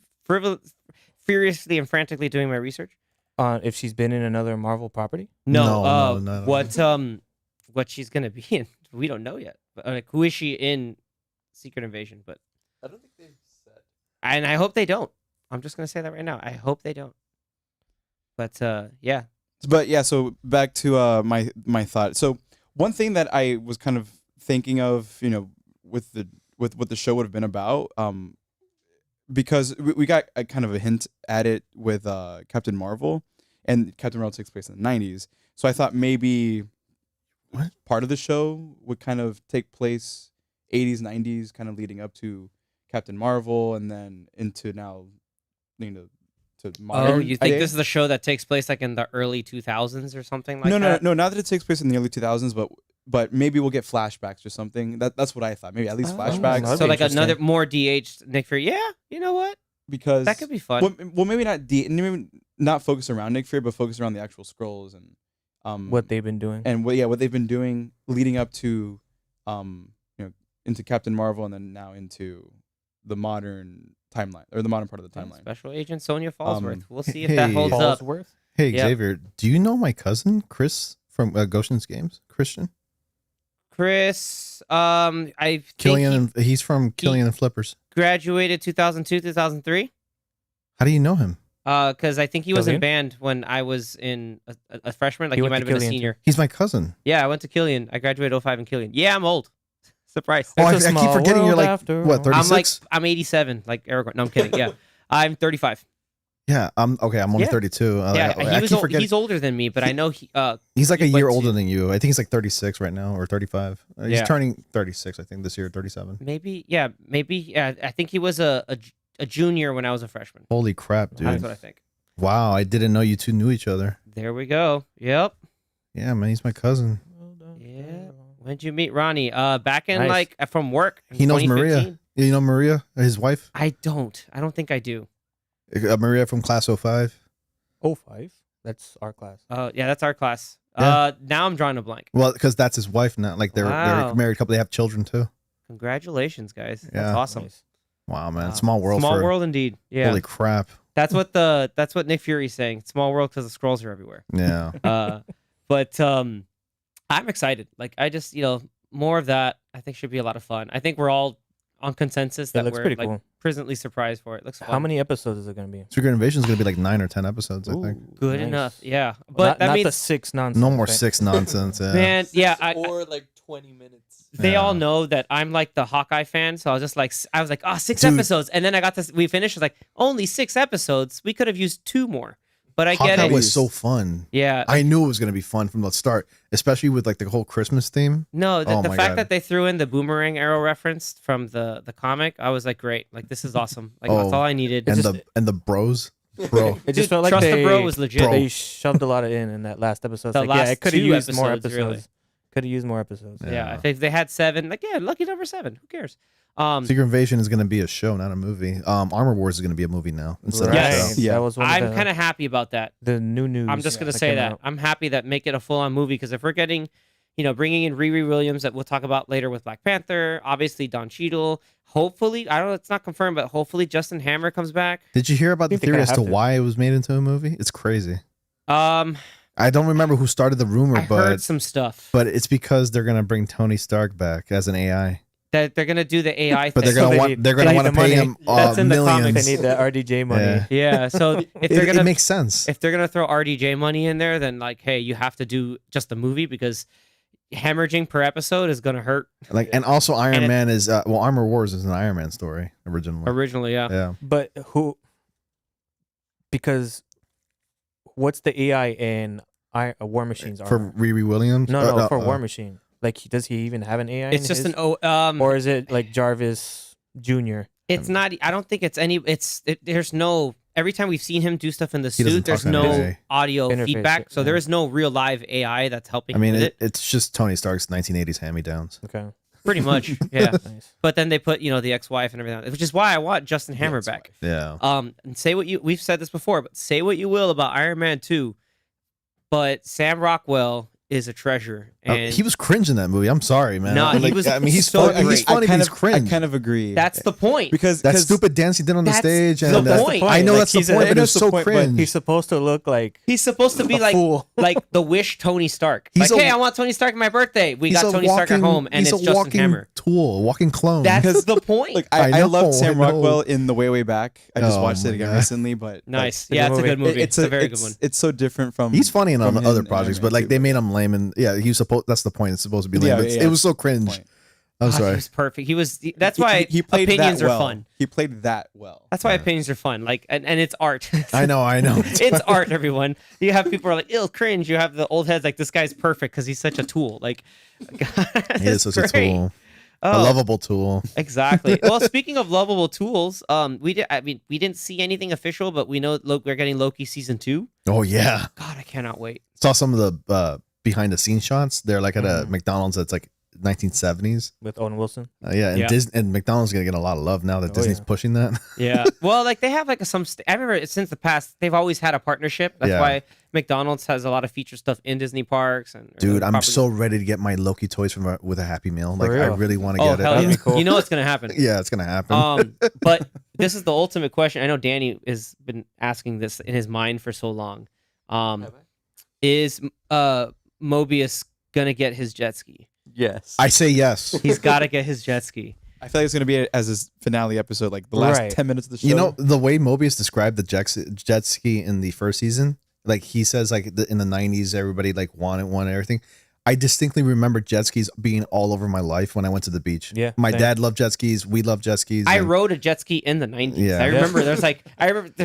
furiously and frantically doing my research. If she's been in another Marvel property. No, no. What she's gonna be in, we don't know yet. But like, who is she in Secret Invasion? But I don't think they've said. and I hope they don't. I'm just gonna say that right now. I hope they don't. But yeah, But yeah, so back to my thought. So one thing that I was kind of thinking of, with what the show would have been about, because we got a kind of a hint at it with Captain Marvel, and Captain Marvel takes place in the 90s. So I thought maybe What? part of the show would kind of take place 80s, 90s, kind of leading up to Captain Marvel, and then into now, to modern. oh, you think day. this is the show that takes place like in the early 2000s or something like no, that? no, not that it takes place in the early 2000s, but maybe we'll get flashbacks or something. That's what I thought. Maybe at least Oh. flashbacks. That'd So be like interesting. another more DH Nick Fury. Yeah, you know what? Because That could be fun. well, maybe maybe not focus around Nick Fury, but focus around the actual Skrulls and What they've been doing. and what they've been doing leading up to into Captain Marvel, and then now into the modern timeline, or the modern part of the timeline. Special Agent Sonya Fallsworth. We'll see if hey, that holds up. Fallsworth? hey Yeah. Xavier, do you know my cousin Chris from Goshen's Games? Christian Chris, I think Killian. He's from Killian and Flippers. he graduated 2002, 2003. How do you know him? Because I think he was in Killian? band when I was in a freshman. Like He he went might to have been a Killian, too. senior. He's my cousin. Yeah, I went to Killian. I graduated 05 in Killian. Yeah, I'm old. Surprise. Oh, I It's a keep small forgetting you're world like after what, all. 36? I'm 87, like Aragorn. No, I'm kidding. Yeah, I'm 35. Yeah, I'm okay. I'm only Yeah. 32. Yeah, I he was keep forgetting. he's older than me, but I know he. He's like a he year went older to- than you. I think he's like 36 right now or 35. He's Yeah. turning 36, I think, this year, 37. Maybe. Yeah. I think he was a junior when I was a freshman. Holy crap, dude. That's what I think. Wow, I didn't know you two knew each other. There we go. Yep. Yeah, man, he's my cousin. Yeah. When'd you meet Ronnie? Back in Nice. like from work. in He knows 2015? Maria. You know Maria, his wife? I don't. I don't think I do. Maria from class 05. 05. That's our class. Yeah, that's our class. Yeah. Now I'm drawing a blank. Well, because that's his wife now. Like they're Wow. married couple. They have children too. Congratulations, guys. That's Yeah. awesome. Nice. Wow, man, Wow. small world. Small for, world indeed. Yeah. Holy crap. That's what Nick Fury's saying. Small world because the scrolls are everywhere. Yeah. But I'm excited. Like I just more of that. I think should be a lot of fun. I think we're all on consensus It that looks we're pretty like cool. presently surprised for it. Looks fun. How many episodes is it going to be? Secret Invasion is gonna be like 9 or 10 episodes. I think. Ooh, Good nice. enough? Yeah, but that not the means 6 nonsense. No more right? 6 nonsense. Yeah. man, yeah. Or like 20 minutes. They Yeah. all know that I'm like the Hawkeye fan, so I was just like, I was like, oh, 6 Dude. episodes, and then I got this. We finished. I was like, only 6 episodes. We could have used 2 more, but I get Hawkeye it. was so fun. Yeah, I knew it was gonna be fun from the start, especially with like the whole Christmas theme. no, Oh the my fact God. that they threw in the boomerang arrow reference from the comic, I was like, great, like this is awesome. Like that's Oh, all I needed. And just- the bros, bro. It Dude, just felt like Trust they, the Bro was legit. Bro. they shoved a lot of in that last episode. It's The like, last yeah, it could have 2 used more episodes, episodes. really. Could have used more episodes. Yeah, if they had 7, like yeah, lucky number 7. Who cares? Secret Invasion is gonna be a show, not a movie. Armor Wars is gonna be a movie now instead Right. of a Yes. show. Yeah. That was one I'm of kind of happy about that. the new news. I'm just gonna that say came that out. I'm happy that make it a full-on movie because if we're getting, bringing in Riri Williams that we'll talk about later with Black Panther, obviously Don Cheadle. Hopefully, I don't know, it's not confirmed, but hopefully Justin Hammer comes back. Did you hear about the think they theory kinda as to have to. why it was made into a movie? It's crazy. Um, I don't remember who started the rumor, I heard but some stuff it's because they're gonna bring Tony Stark back as an AI. that they're gonna do the AI But thing. they're gonna they want need- they're they gonna need want to the pay money. him That's in the comics. millions. They need the RDJ money. Yeah. Yeah, so if they're It gonna makes sense. if they're gonna throw RDJ money in there, then like, hey, you have to do just the movie because hemorrhaging per episode is gonna hurt. Like, and also Iron And it- Man is Armor Wars is an Iron Man story originally. Originally, yeah. Yeah. But who? Because what's the AI in War Machine's For armor? Riri Williams. No, for War Machine. Like, does he even have an AI? It's in just his? or Or is it like Jarvis Jr.? it's not. I don't think it's any. There's no. Every time we've seen him do stuff in the He doesn't suit, there's talk no anything. audio Interface, feedback, so yeah. there is no real live AI that's helping I mean, with it. it's just Tony Stark's 1980s hand-me-downs. Okay, Pretty much, yeah. nice. But then they put the ex-wife and everything, which is why I want Justin Hammer back. Yeah. And say what we've said this before, but say what you will about Iron Man 2, but Sam Rockwell is a treasure. And He was cringe in that movie. I'm sorry, man. No, he was I mean, he's so funny. He's great. funny, but he's I cringe. kind of agree. that's the point. because That stupid dance he did on the That's stage. the And point. I know Like, that's the he's point, a- but it's that's the so point, but cringe. He's supposed to look like He's supposed to be a like fool. like the Wish Tony Stark. He's Like, a- hey, I want Tony Stark for my birthday. We He's got a Tony Stark at home, and he's it's a Justin walking Hammer. tool, walking clone. That's the point. like I I know, loved Sam I know. Rockwell in the way back. I just Oh watched it my again God. recently, but Nice. Like, Yeah, it's a good movie. It's It's a very good one. It's so different from. He's funny in from him other in projects, Iron but Man like they 2, made him lame, and yeah, he was supposed. That's the point. It's supposed to be lame. Yeah, but yeah, it was so that's the cringe. point. I'm Ah, he sorry. was perfect. That's He- why he played opinions that are well. fun. He played that well. That's why opinions are fun. Like, and it's art. I know. It's art, everyone. You have people who are like, ill cringe. You have the old heads like, this guy's perfect because he's such a tool. Like, He is such a tool, a Oh, lovable tool. exactly. Well, speaking of lovable tools, we didn't see anything official, but we know we're getting Loki season 2. Oh yeah, God, I cannot wait. saw some of the behind the scenes shots. They're like at a Mhm. McDonald's that's like 1970s. with Owen Wilson. Yeah, and Yeah. And McDonald's gonna get a lot of love now that Oh, Disney's yeah. pushing that. Yeah. Well, like they have like I remember it since the past. They've always had a partnership. That's Yeah. why McDonald's has a lot of feature stuff in Disney parks. And Dude, I'm properties. so ready to get my Loki toys from with a Happy Meal. Like I real? really want to Oh get it. hell That'd yeah! be cool. You know it's gonna happen. Yeah, it's gonna happen. But this is the ultimate question. I know Danny has been asking this in his mind for so long. Is Mobius gonna get his jet ski? Yes. I say yes. He's got to get his jet ski. I feel like it's gonna be as his finale episode, like the last Right. 10 minutes of the show. You know, the way Mobius described the jet ski in the first season, like he says, like in the 90s, everybody like wanted one and everything. I distinctly remember jet skis being all over my life when I went to the beach. Yeah, my same. dad loved jet skis. We loved jet skis. I and rode a jet ski in the 90s. Yeah. I remember there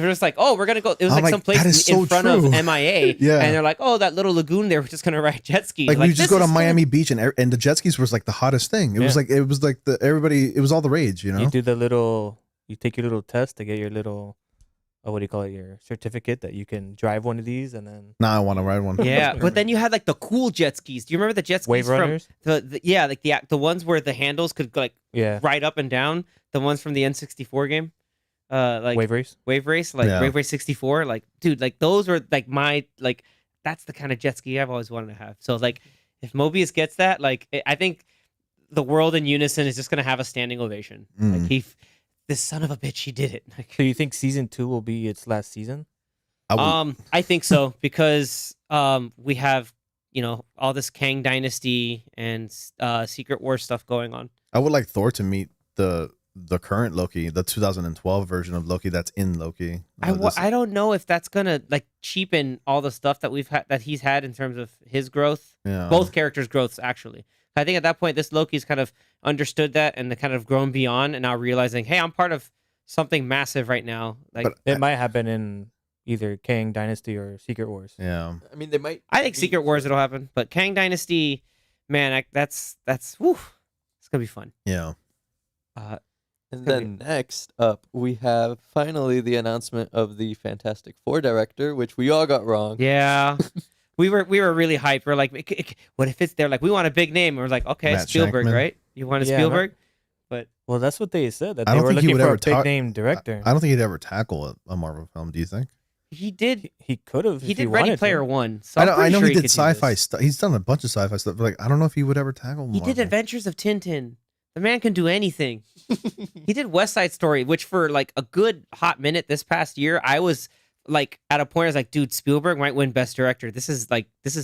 was like, oh, we're gonna go. It was I'm like like, some place that is in so front of true. MIA. Yeah. And they're like, oh, that little lagoon there, we're just gonna ride jet skis. like we just this go to is fun. Miami Beach and the jet skis was like the hottest thing. It was like it was all the rage, you know. You do you take your little test to get your little, what do you call it, your certificate that you can drive one of these, and then Now I want to ride one. Yeah, but then you had like the cool jet skis. Do you remember the jet skis wave from runners. yeah, like the ones where the handles could like Yeah, ride up and down? The ones from the N64 game, like wave race. Wave Race, like Yeah. Wave Race 64. Like, dude, like those were like that's the kind of jet ski I've always wanted to have. So like, if Mobius gets that, like I think the world in unison is just gonna have a standing ovation. Like this son of a bitch, he did it. Like, So you think season 2 will be its last season? I think so because we have all this Kang Dynasty and Secret War stuff going on. I would like Thor to meet the current Loki, the 2012 version of Loki that's in Loki. I don't know if that's gonna like cheapen all the stuff that he's had in terms of his growth. Yeah. Both characters' growths actually. I think at that point this Loki's kind of understood that and kind of grown beyond, and now realizing, hey, I'm part of something massive right now. Like But It might happen in either Kang Dynasty or Secret Wars. Yeah. I mean, they might. I think be- Secret Wars it'll happen, but Kang Dynasty, man, that's whew, it's gonna be fun. Yeah. And then next up, we have finally the announcement of the Fantastic Four director, which we all got wrong. Yeah. We were really hyped. We're like, what if it's they're like, we want a big name. And we're like, okay, Matt Spielberg, Shankman. right? You want a Yeah, Spielberg? Well, that's what they said, that I they don't were think he looking would for ever a big talk- name director. I don't think he'd ever tackle a Marvel film. Do you think? He did. He could have. He did Ready Player One. So I I'm know. I pretty know sure he could did do sci-fi this. stuff. He's done a bunch of sci-fi stuff. But like, I don't know if he would ever tackle. He did Marvel. Adventures of Tintin. The man can do anything. He did West Side Story, which for like a good hot minute this past year, I was like at a point I was like, dude, Spielberg might win Best Director. This is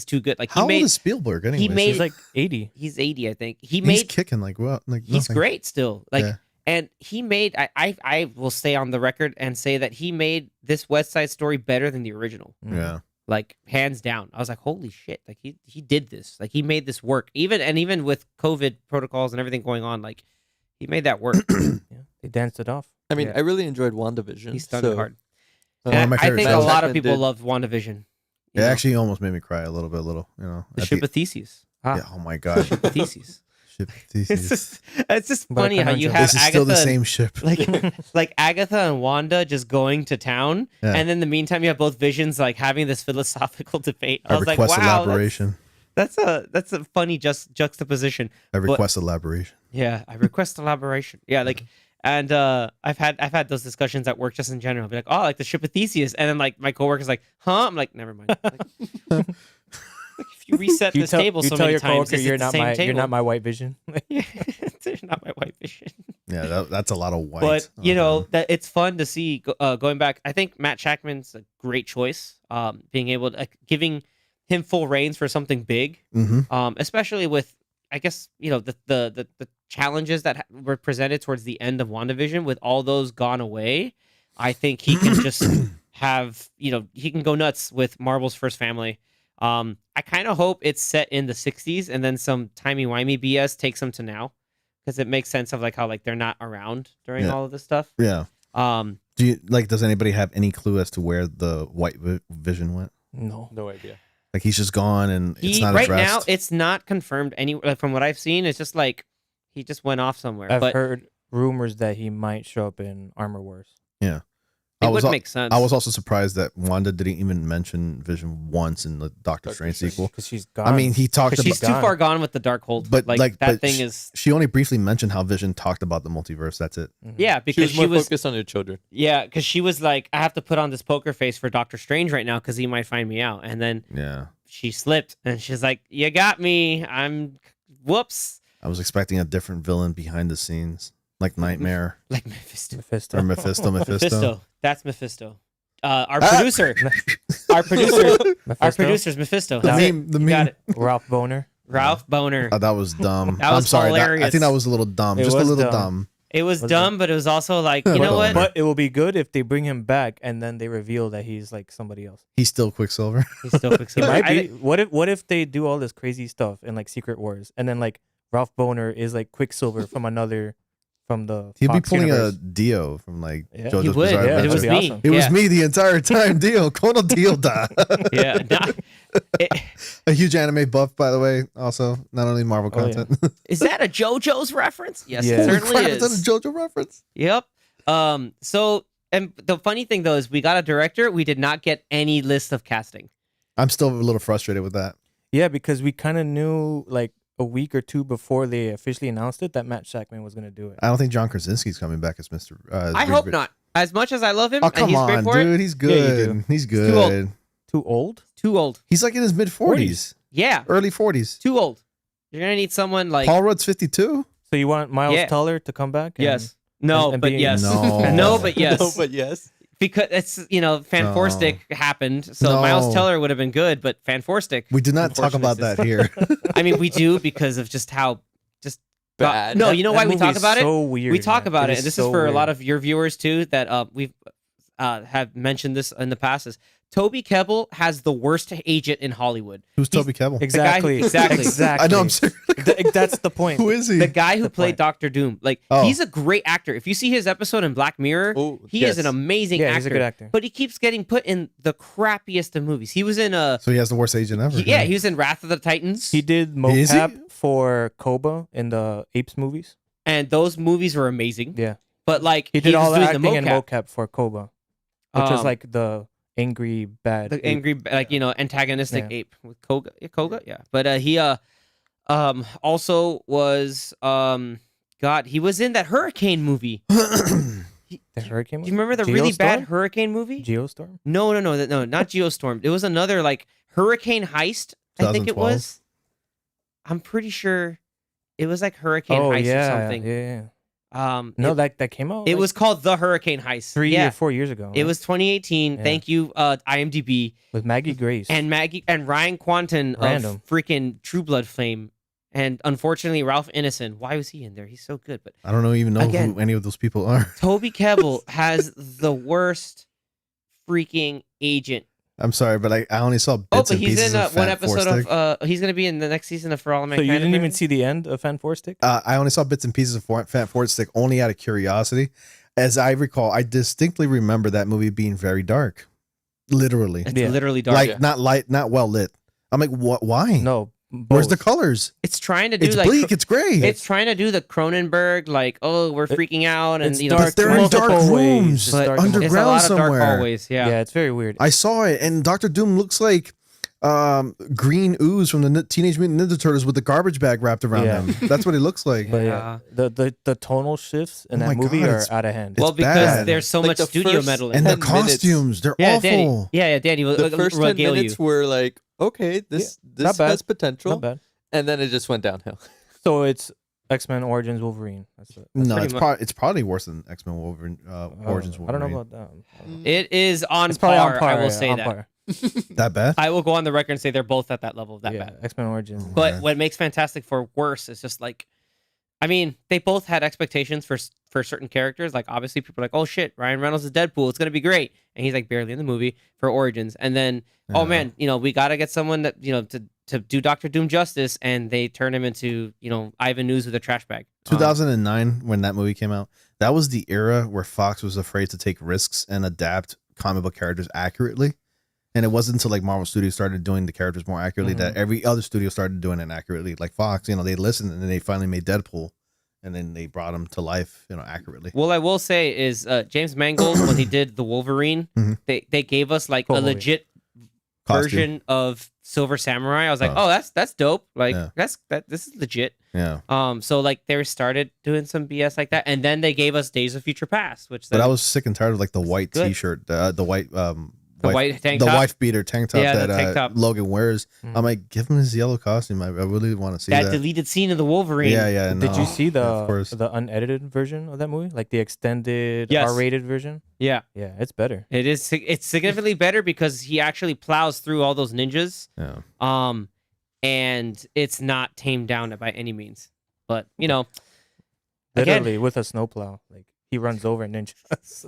too good. Like How old is Spielberg? Anyways? made- He's like 80. he's 80, I think. He's kicking like well, like He's nothing. great still. Like, Yeah. and he made. I will stay on the record and say that he made this West Side Story better than the original. Yeah. Like hands down. I was like, holy shit! Like he did this. Like he made this work. Even with COVID protocols and everything going on, like he made that work. Yeah, they danced it off. I mean, Yeah. I really enjoyed WandaVision. He stunned so, it hard. uh, One of And my I favorite think a shows. lot of Jackman people did- loved WandaVision. It actually almost made me cry a little bit. You know. the at ship of Theseus. yeah, oh my god. Theseus. Ship It's Theseus. just What a funny how you conundrum. have This is still Agatha the and- same ship. like Agatha and Wanda just going to town, Yeah. and in the meantime, you have both Visions like having this philosophical debate. I I was like, request wow, elaboration. that's a funny juxtaposition. I request elaboration. Yeah, I request elaboration. Yeah, like, and I've had those discussions at work just in general. I'll be like, oh, like the ship of Theseus, and then like my coworker's like, huh? I'm like, never mind. Like, if you reset this table so tell many your times, coworker it's you're the not same my table. you're not my white vision. Yeah, they're not my white vision. Yeah, that's a lot of white. But you Oh, know man. that it's fun to see going back. I think Matt Shackman's a great choice. Being able to giving him full reins for something big, Mhm. especially with I guess the challenges that were presented towards the end of WandaVision. With all those gone away, I think he can just have he can go nuts with Marvel's First Family. I kind of hope it's set in the 60s and then some timey-wimey BS takes them to now, because it makes sense of like how like they're not around during Yeah. all of this stuff. Yeah. Um, Do you like? Does anybody have any clue as to where the white vision went? No. no idea. Like he's just gone and it's he not right now addressed. it's not confirmed anywhere. Like, from what I've seen, it's just like he just went off somewhere. I've but heard rumors that he might show up in Armor Wars. Yeah. it I would was al- make sense. I was also surprised that Wanda didn't even mention Vision once in the Doctor Doctor Strange Strange. sequel. Because she's gone. I mean, he talked because about. she's too gone. far gone with the Darkhold. But like that but thing sh- is She only briefly mentioned how Vision talked about the multiverse. That's it. Mhm. yeah She because was more focused on her children. yeah because she was like, I have to put on this poker face for Doctor Strange right now because he might find me out, and then Yeah. she slipped and she's like, you got me, whoops. I was expecting a different villain behind the scenes, like Nightmare Like Mephisto. Mephisto. or Mephisto. Mephisto. That's Mephisto. Our producer. Our producer. Mephisto. Our producer's Mephisto. The That's it. meme. The You got meme. it. Ralph Boner. Ralph Boner. Oh, that was dumb. That was I'm sorry. I hilarious. think that was a little dumb. It Just a was little dumb. dumb. It was Was dumb, but it was also like, you know what? But it will be good if they bring him back and then they reveal that he's like somebody else. He's still Quicksilver. He's still It Quicksilver. might I be. What if they do all this crazy stuff in like Secret Wars and then like Ralph Boner is like Quicksilver from the He'd be Fox pulling universe. a Dio from like Yeah. JoJo's He would, Bizarre yeah, but it Adventure. was that'd me. be awesome. It was Yeah. me the entire time. Dio, Colonel Dio died. Yeah. A huge anime buff, by the way. Also, not only Marvel Oh, yeah. content. Is that a JoJo's reference? Yes, Yeah. it Holy certainly crap, is. is that a JoJo reference? Yep. So, and the funny thing though is we got a director. We did not get any list of casting. I'm still a little frustrated with that. Yeah, because we kind of knew like a week or two before they officially announced it that Matt Shackman was gonna do it. I don't think John Krasinski's coming back as Mr. I hope not. As much as I love him, Oh, and come he's great on, for it, dude. He's Yeah, you good. do. He's too old. good. Too old? too old. He's like in his mid 40s, Yeah, early 40s. too old. You're gonna need someone like Paul Rudd's 52. So you want Miles Yeah. Teller to come back? and- yes, no, and but being- yes, No. no, but yes, No, but yes. because it's Fan No. Four Stick happened, so No. Miles Teller would have been good, but Fan Four Stick. We did not talk about that here. I mean, we do because of just how just Bad. No, That- you know that why we movie talk is about it? So weird. We talk man. about it, is and this so is for a lot weird. of your viewers too that we've have mentioned this in the past. Is Toby Kebbell has the worst agent in Hollywood. Who's He's- Toby Kebbell? Exactly. exactly. Exactly. I know. I'm serious. That's the point. Who is he? The guy who the played point. Doctor Doom, like Oh. he's a great actor. If you see his episode in Black Mirror, Oh, he yes. is an amazing Yeah, actor. he's a good actor. But he keeps getting put in the crappiest of movies. He was in So he has the worst agent ever. yeah, he was in Wrath of the Titans. He did Is he? mocap for Koba in the Apes movies. and those movies were amazing. Yeah. But like He did all the was acting doing in mocap. mocap for Koba, which was Um, like the angry bad. the ape. angry antagonistic Yeah. ape with Koga, yeah. But he also was God, he was in that hurricane movie. The hurricane. Do you remember the really bad Geostorm? hurricane movie? Geostorm. No, not Geostorm. It was another like hurricane heist. I think it 2012? was. I'm pretty sure it was like hurricane Oh heist yeah, or something. yeah. No, it, that came out. it like, was called The Hurricane Heist. 3 yeah. or 4 years ago. It right? was 2018. Yeah. Thank you, IMDb. with Maggie Grace And Maggie and Ryan Quanten Random. of freaking True Blood fame, and unfortunately Ralph Ineson. Why was he in there? He's so good. But I don't even know Again. who any of those people are. Toby Kebbell has the worst freaking agent. I'm sorry, but I only saw Oh, bits but and he's pieces in of one Fat Four episode Stick. of. He's gonna be in the next season of For All So Mankind. you didn't even apparently. see the end of Fan Four Stick. I only saw bits and pieces of Fat Four Stick only out of curiosity. As I recall, I distinctly remember that movie being very dark. Literally. It's Yeah. literally dark. Like not light, not well lit. I'm like, what? Why? No, Where's the both. colors? It's trying to do It's like bleak. It's gray. it's trying to do the Cronenberg like we're freaking out and It's you know dark. But they're in multiple dark ways. rooms, It's but dark underground it's a lot of somewhere. dark hallways. Yeah. It's very weird. I saw it, and Doctor Doom looks like green ooze from the Teenage Mutant Ninja Turtles with the garbage bag wrapped around Yeah. him. That's what he looks like. But Yeah. yeah, the tonal shifts in Oh that my movie God, are it's- out of hand. Well, It's because bad. there's so Like much the studio first- metal in And it. the 10 minutes. costumes, they're Yeah, awful. Danny. Yeah, Danny. The first 10 regale you. minutes were like, okay, this not bad. has potential. Not bad. And then it just went downhill. So it's X-Men Origins Wolverine. That's it. No, pretty it's probably worse than X-Men Wolverine, Origins I Wolverine. don't know about that. It is on It's probably par. on par. I will yeah, say on that. par. that bad. I will go on the record and say they're both at that level of that Yeah, bad. X-Men Origins. But Yeah. what makes Fantastic Four worse is just like, I mean, they both had expectations for certain characters. Like obviously, people are like, "Oh shit, Ryan Reynolds is Deadpool. It's gonna be great," and he's like barely in the movie for Origins. And then, oh Yeah. man, we gotta get someone that to do Doctor Doom justice, and they turn him into Ivan Ooze with a trash bag. 2009, when that movie came out, that was the era where Fox was afraid to take risks and adapt comic book characters accurately. And it wasn't until like Marvel Studios started doing the characters more accurately that every other studio started doing it accurately. Like Fox, they listened and then they finally made Deadpool, and then they brought him to life, accurately. Well, I will say is James Mangold when he did the Wolverine, Mhm. they gave us like Cool a movie. legit Costume. version of Silver Samurai. I was like, Oh. oh, that's dope. Like Yeah. this is legit. Yeah, So like they started doing some BS like that, and then they gave us Days of Future Past, which but then, I was sick and tired of like the white good. T-shirt, the white white tank the top. wife beater tank top Yeah, the that tank top. Logan wears. Mhm. I'm like, give him his yellow costume. I really want to see that that. deleted scene of the Wolverine. Yeah. Did no. you see of course. the unedited version of that movie, like the extended Yes. R-rated version? Yeah. Yeah, it's better. It's significantly better because he actually plows through all those ninjas. Yeah. and it's not tamed down by any means. But you know, again, Literally with a snowplow, like he runs over and then just.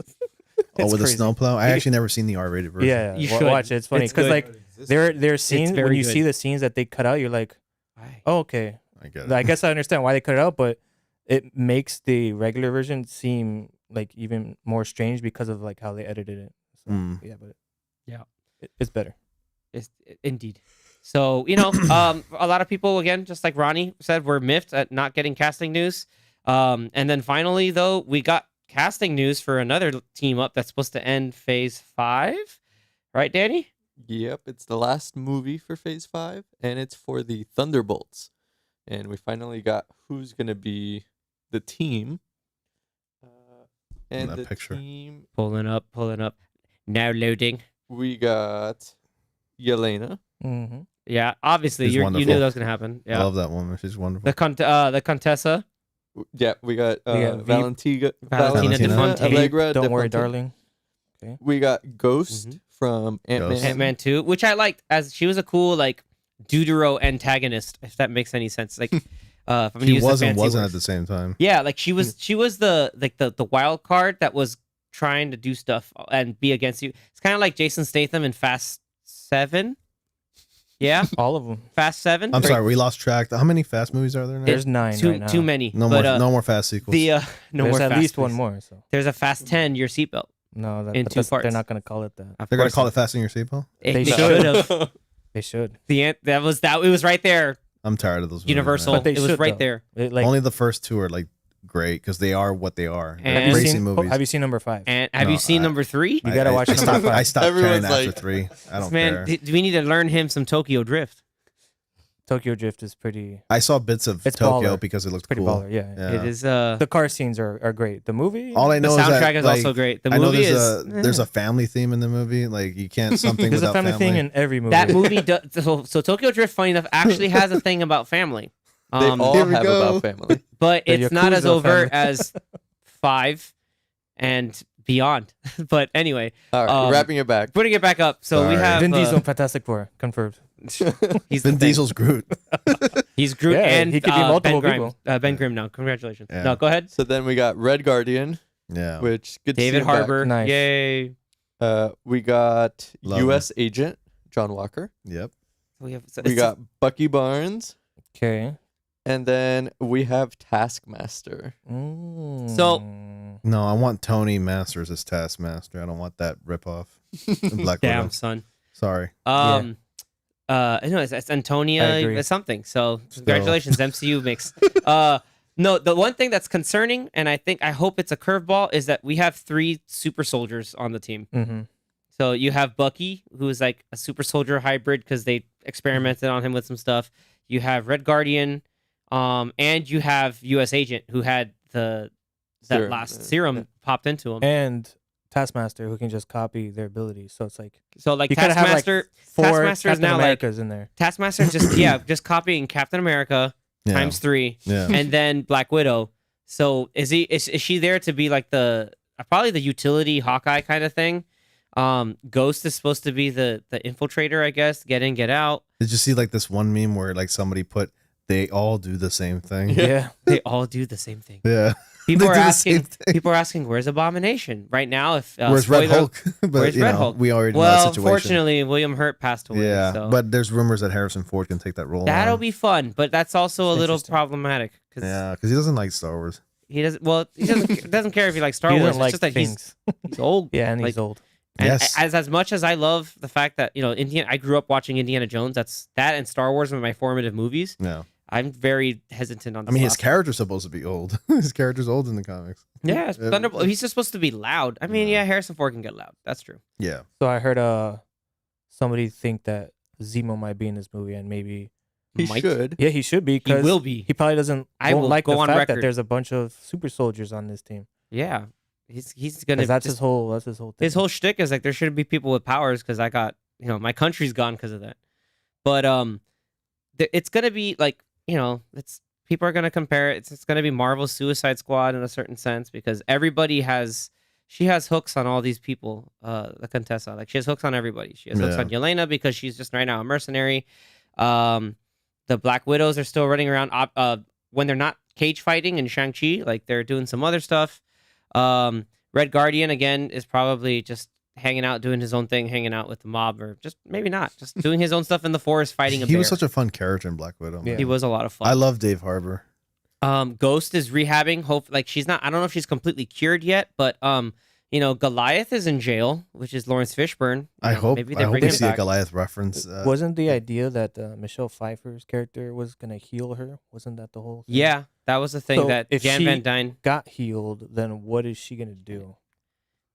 Oh, with crazy. a snowplow? I actually never seen the R-rated version. Yeah, You wa- should. watch it. It's funny It's because good. like there are scenes very when you good. see the scenes that they cut out, you're like, why? oh, okay. I get it. I guess I understand why they cut it out, but it makes the regular version seem like even more strange because of like how they edited it. So, Mm. yeah, but Yeah. it's better. It's, indeed. So, you know, a lot of people, again, just like Ronnie said, were miffed at not getting casting news. And then finally, though, we got casting news for another team up that's supposed to end Phase 5. Right, Danny? Yep, it's the last movie for Phase 5, and it's for the Thunderbolts. And we finally got who's going to be the team. And That the picture. team, Pulling up. Now loading. we got Yelena. Mm-hmm. Yeah, obviously, She's you knew wonderful. that was going to happen. I Yeah. love that woman. She's wonderful. The Contessa. Yeah, we got got Valentina Valentina de Fontaine. Allegra Don't de worry, Fontaine. darling. We got Ghost Mhm. from Ant-Man. Ghost. Ant-Man 2, which I liked, as she was a cool, like, Deutero antagonist, if that makes any sense. Like, if I'm gonna She use the wasn't fancy at words. the same time. Yeah, like she was the wild card that was trying to do stuff and be against you. It's kind of like Jason Statham in Fast 7. Yeah, All of them. Fast 7. I'm sorry, we lost track. How many Fast movies are there now? There's 9 too right now. too many. no but, more, no more Fast sequels. The no There's more at Fast, least one please. more. So There's a Fast 10. Your seatbelt. no, In but two they're parts. not gonna call it that. Of They're gonna course call not. it Fasten Your Seatbelt. They They should have. They should. That was that. It was right there. I'm tired of those movies, Universal. man. But they It was should, right though. there. It, like, Only the first two are like great because they are what they are. They're And- have, you racing seen, movies. have you seen number 5? And have No, you seen I- number 3? You gotta watch I number stopped, 5. I stopped Everyone's caring after like- 3. I don't Man, care. do we need to learn him some Tokyo Drift? Tokyo Drift is pretty I saw bits of It's Tokyo baller. because it looked pretty cool. baller. Yeah. Yeah. It is. The car scenes are great. The movie. All I The know is soundtrack that, is like, also great. The I know movie there's is. there's a family theme in the movie. Like you can't something there's a without family thing in every movie. That movie does. So Tokyo Drift, funny enough, actually has a thing about family. They all Here we have go. about family. But The it's not as Yakuza overt family. as 5 and beyond. But anyway, All right, wrapping it back. putting it back up. So we Sorry. have Vin Diesel in Fantastic Four confirmed. He's the Vin thing. Diesel's Groot. He's Groot Yeah, and he could be Ben multiple Grimm. people. Ben Grimm now. Congratulations. Yeah. No, go ahead. So then we got Red Guardian, Yeah. which good to see David him back. Harbour. Nice. Yay. We got Love U.S. Agent John Walker. Yep. We have. We got Bucky Barnes, Okay. and then we have Taskmaster. So- No, I want Tony Masters as Taskmaster. I don't want that ripoff. Black Damn, Widow. son. Sorry. No, it's I Antonia agree. it's something. So congratulations, MCU mix. No, the one thing that's concerning, and I hope it's a curveball, is that we have 3 super soldiers on the team. Mm-hmm. So you have Bucky, who is like a super soldier hybrid because they experimented on him with some stuff. You have Red Guardian, and you have U.S. Agent, who had that Serum, last yeah. serum popped into him. And Taskmaster, who can just copy their abilities. So it's like So like you kind of have like Taskmaster, 4 Taskmaster is Captain now like Americas in there. Taskmaster just just copying Captain America Yeah. times 3. Yeah. And then Black Widow. So is she there to be like the probably the utility Hawkeye kind of thing? Ghost is supposed to be the infiltrator, I guess. Get in, get out. Did you see like this one meme where like somebody put they all do the same thing? Yeah. They all do the same thing. Yeah. People They are do the asking. same thing. People are asking, "Where's Abomination right now?" If Where's Red spoiler- Hulk? But where's you Red know, Hulk? we already know Well, the situation. fortunately, William Hurt passed away. Yeah, so. but there's rumors that Harrison Ford can take that role. that'll on. be fun. But that's also a little Interesting. problematic because Yeah, because he doesn't like Star Wars. he doesn't. Well, he doesn't care if he likes Star He Wars. doesn't It's just that things. he's old. Yeah, and like- he's old. And Yes. as much as I love the fact that I grew up watching Indiana Jones. That and Star Wars were my formative movies. Yeah, I'm very hesitant on. I mean his last- character's supposed to be old. His character's old in the comics. Yeah, Thunderbolt. He's just supposed to be loud. I mean, Yeah. yeah, Harrison Ford can get loud. That's true. Yeah, So I heard somebody think that Zemo might be in this movie, and maybe He Might. should. yeah, he should be He because will be. he probably doesn't I won't will like go the on fact record. that there's a bunch of super soldiers on this team. Yeah, he's gonna. 'Cause that's just- his whole thing. his whole shtick is like there shouldn't be people with powers because I got my country's gone because of that. But it's gonna be like it's people are gonna compare it. It's gonna be Marvel's Suicide Squad in a certain sense because everybody has hooks on all these people. The Contessa, like she has hooks on everybody. She has hooks Yeah. on Yelena because she's just right now a mercenary. the Black Widows are still running around when they're not cage fighting in Shang-Chi, like they're doing some other stuff. Red Guardian again is probably just hanging out, doing his own thing, hanging out with the mob, or just maybe not, just doing his own stuff in the forest, fighting a bear. He was such a fun character in Black Widow. Yeah. Man. He was a lot of fun. I love Dave Harbour. Ghost is rehabbing. She's not. I don't know if she's completely cured yet, but Goliath is in jail, which is Lawrence Fishburne. I hope maybe I hope bring they him see a back. Goliath reference. Wasn't the idea that Michelle Pfeiffer's character was gonna heal her? Wasn't that the whole thing? Yeah, that was the thing So that if Jan she Van Dyne. got healed, then what is she gonna do?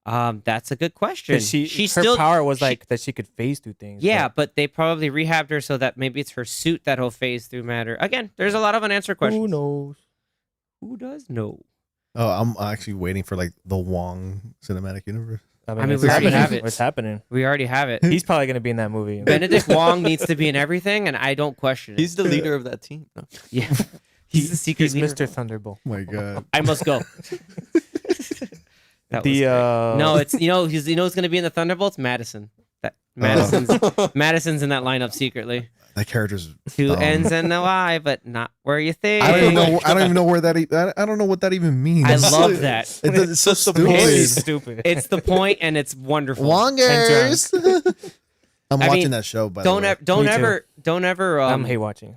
That's a good question. 'Cause She her still power was she- like that she could phase through things. Yeah, but they probably rehabbed her so that maybe it's her suit that'll phase through matter. Again, there's a lot of unanswered but questions. who knows? Who does know? Oh, I'm actually waiting for like the Wong cinematic universe. I mean, it's we already happening. have it. It's happening. We already have it. He's probably gonna be in that movie. Benedict Wong needs to be in everything, and I don't question it. He's the leader of that team. No. Yeah, he's the secret He's leader. Mr. Thunderbolt. Oh my god. I must go. That was The great. uh, No, it's who's gonna be in the Thunderbolts? Madison. That Madison's in that lineup secretly. That character's Two dumb. N's and no I, but not where you think. I don't even know where that. I don't know what that even means. I love that. It's so That's the stupid. point. It's stupid. It's the point, and it's wonderful. Wongers. I'm I watching mean, that show. By Don't the way. don't Me too. ever don't ever. I'm hate watching.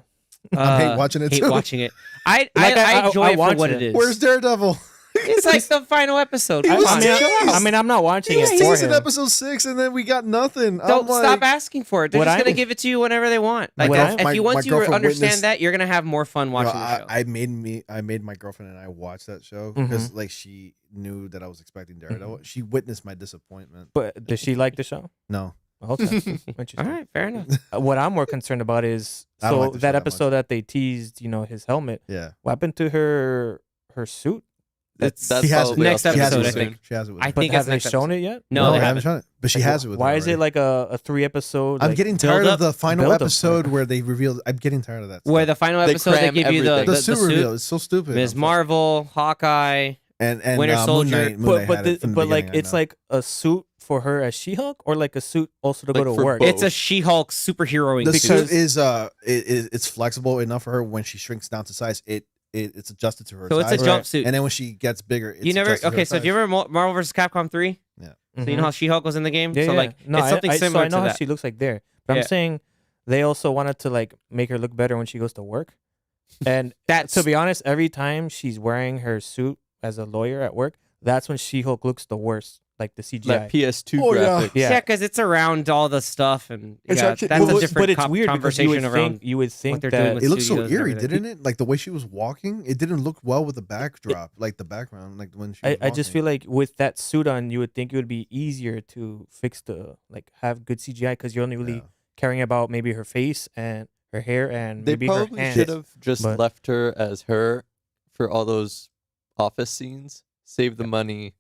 I hate watching it hate too. watching it. I Like, I I- enjoy I it for watch what it. it is. Where's Daredevil? It's like the final episode. He Come was on. teased. I mean, I'm not watching He it was for teased in him. episode 6, and then we got nothing. Don't I'm like, stop asking for it. They're What just gonna I- give it to you whenever they want. Like What if I- you my once you girlfriend understand witnessed- that, you're gonna have more fun You know, watching the show. I made my girlfriend and I watch that show because like she knew that I was expecting Daredevil. She witnessed my disappointment. But does she like the show? No, Okay. Interesting. All right, fair enough. What I'm more concerned about is I don't so like the show that that much. episode that they teased, his helmet. yeah, What happened to her suit? That's She has it. probably Next also she has episode, it I with her. think. She has it with I her. But think have it's they next shown episode. it yet? No, they I haven't. shown it, but she has it with Why her is it already. like a 3 episode? I'm like, getting tired build of the final build up. episode where they revealed. I'm getting tired of that. Where stuff. the final They episode they cram give you everything. the the suit suit. reveal is so stupid. Ms. I'm Marvel, Hawkeye. and Winter Soldier. Moon Knight but had it from the but like beginning, I it's know. like a suit for her as She-Hulk, or like a suit also to Like go to for work. both. It's a She-Hulk superheroing. the because- suit is it's flexible enough for her when she shrinks down to size. It's adjusted to her So it's size. a jumpsuit. And then when she gets bigger, it's You never adjusted to her okay. So do you size. remember Marvel vs. Capcom 3? So you know how She-Hulk was in the game. Yeah, so yeah. like No, it's something so similar I know to how that. she looks like there. But Yeah. I'm saying they also wanted to like make her look better when she goes to work. And That's to be honest, every time she's wearing her suit as a lawyer at work, that's when She-Hulk looks the worst, like the CGI. That PS2 Oh, yeah. graphic. yeah, because it's around all the stuff and It's yeah, actually- that's well, a different but it's weird because conversation around. you would think they're doing that with It looked so studios and eerie, everything. didn't it? Like the way she was walking, it didn't look well with the backdrop, like the background, like when she. Was I just walking. feel like with that suit on, you would think it would be easier to fix have good CGI because you're only really Yeah. caring about maybe her face and her hair and They maybe her probably hands. should have just but- left her as her for all those office scenes. Save the money,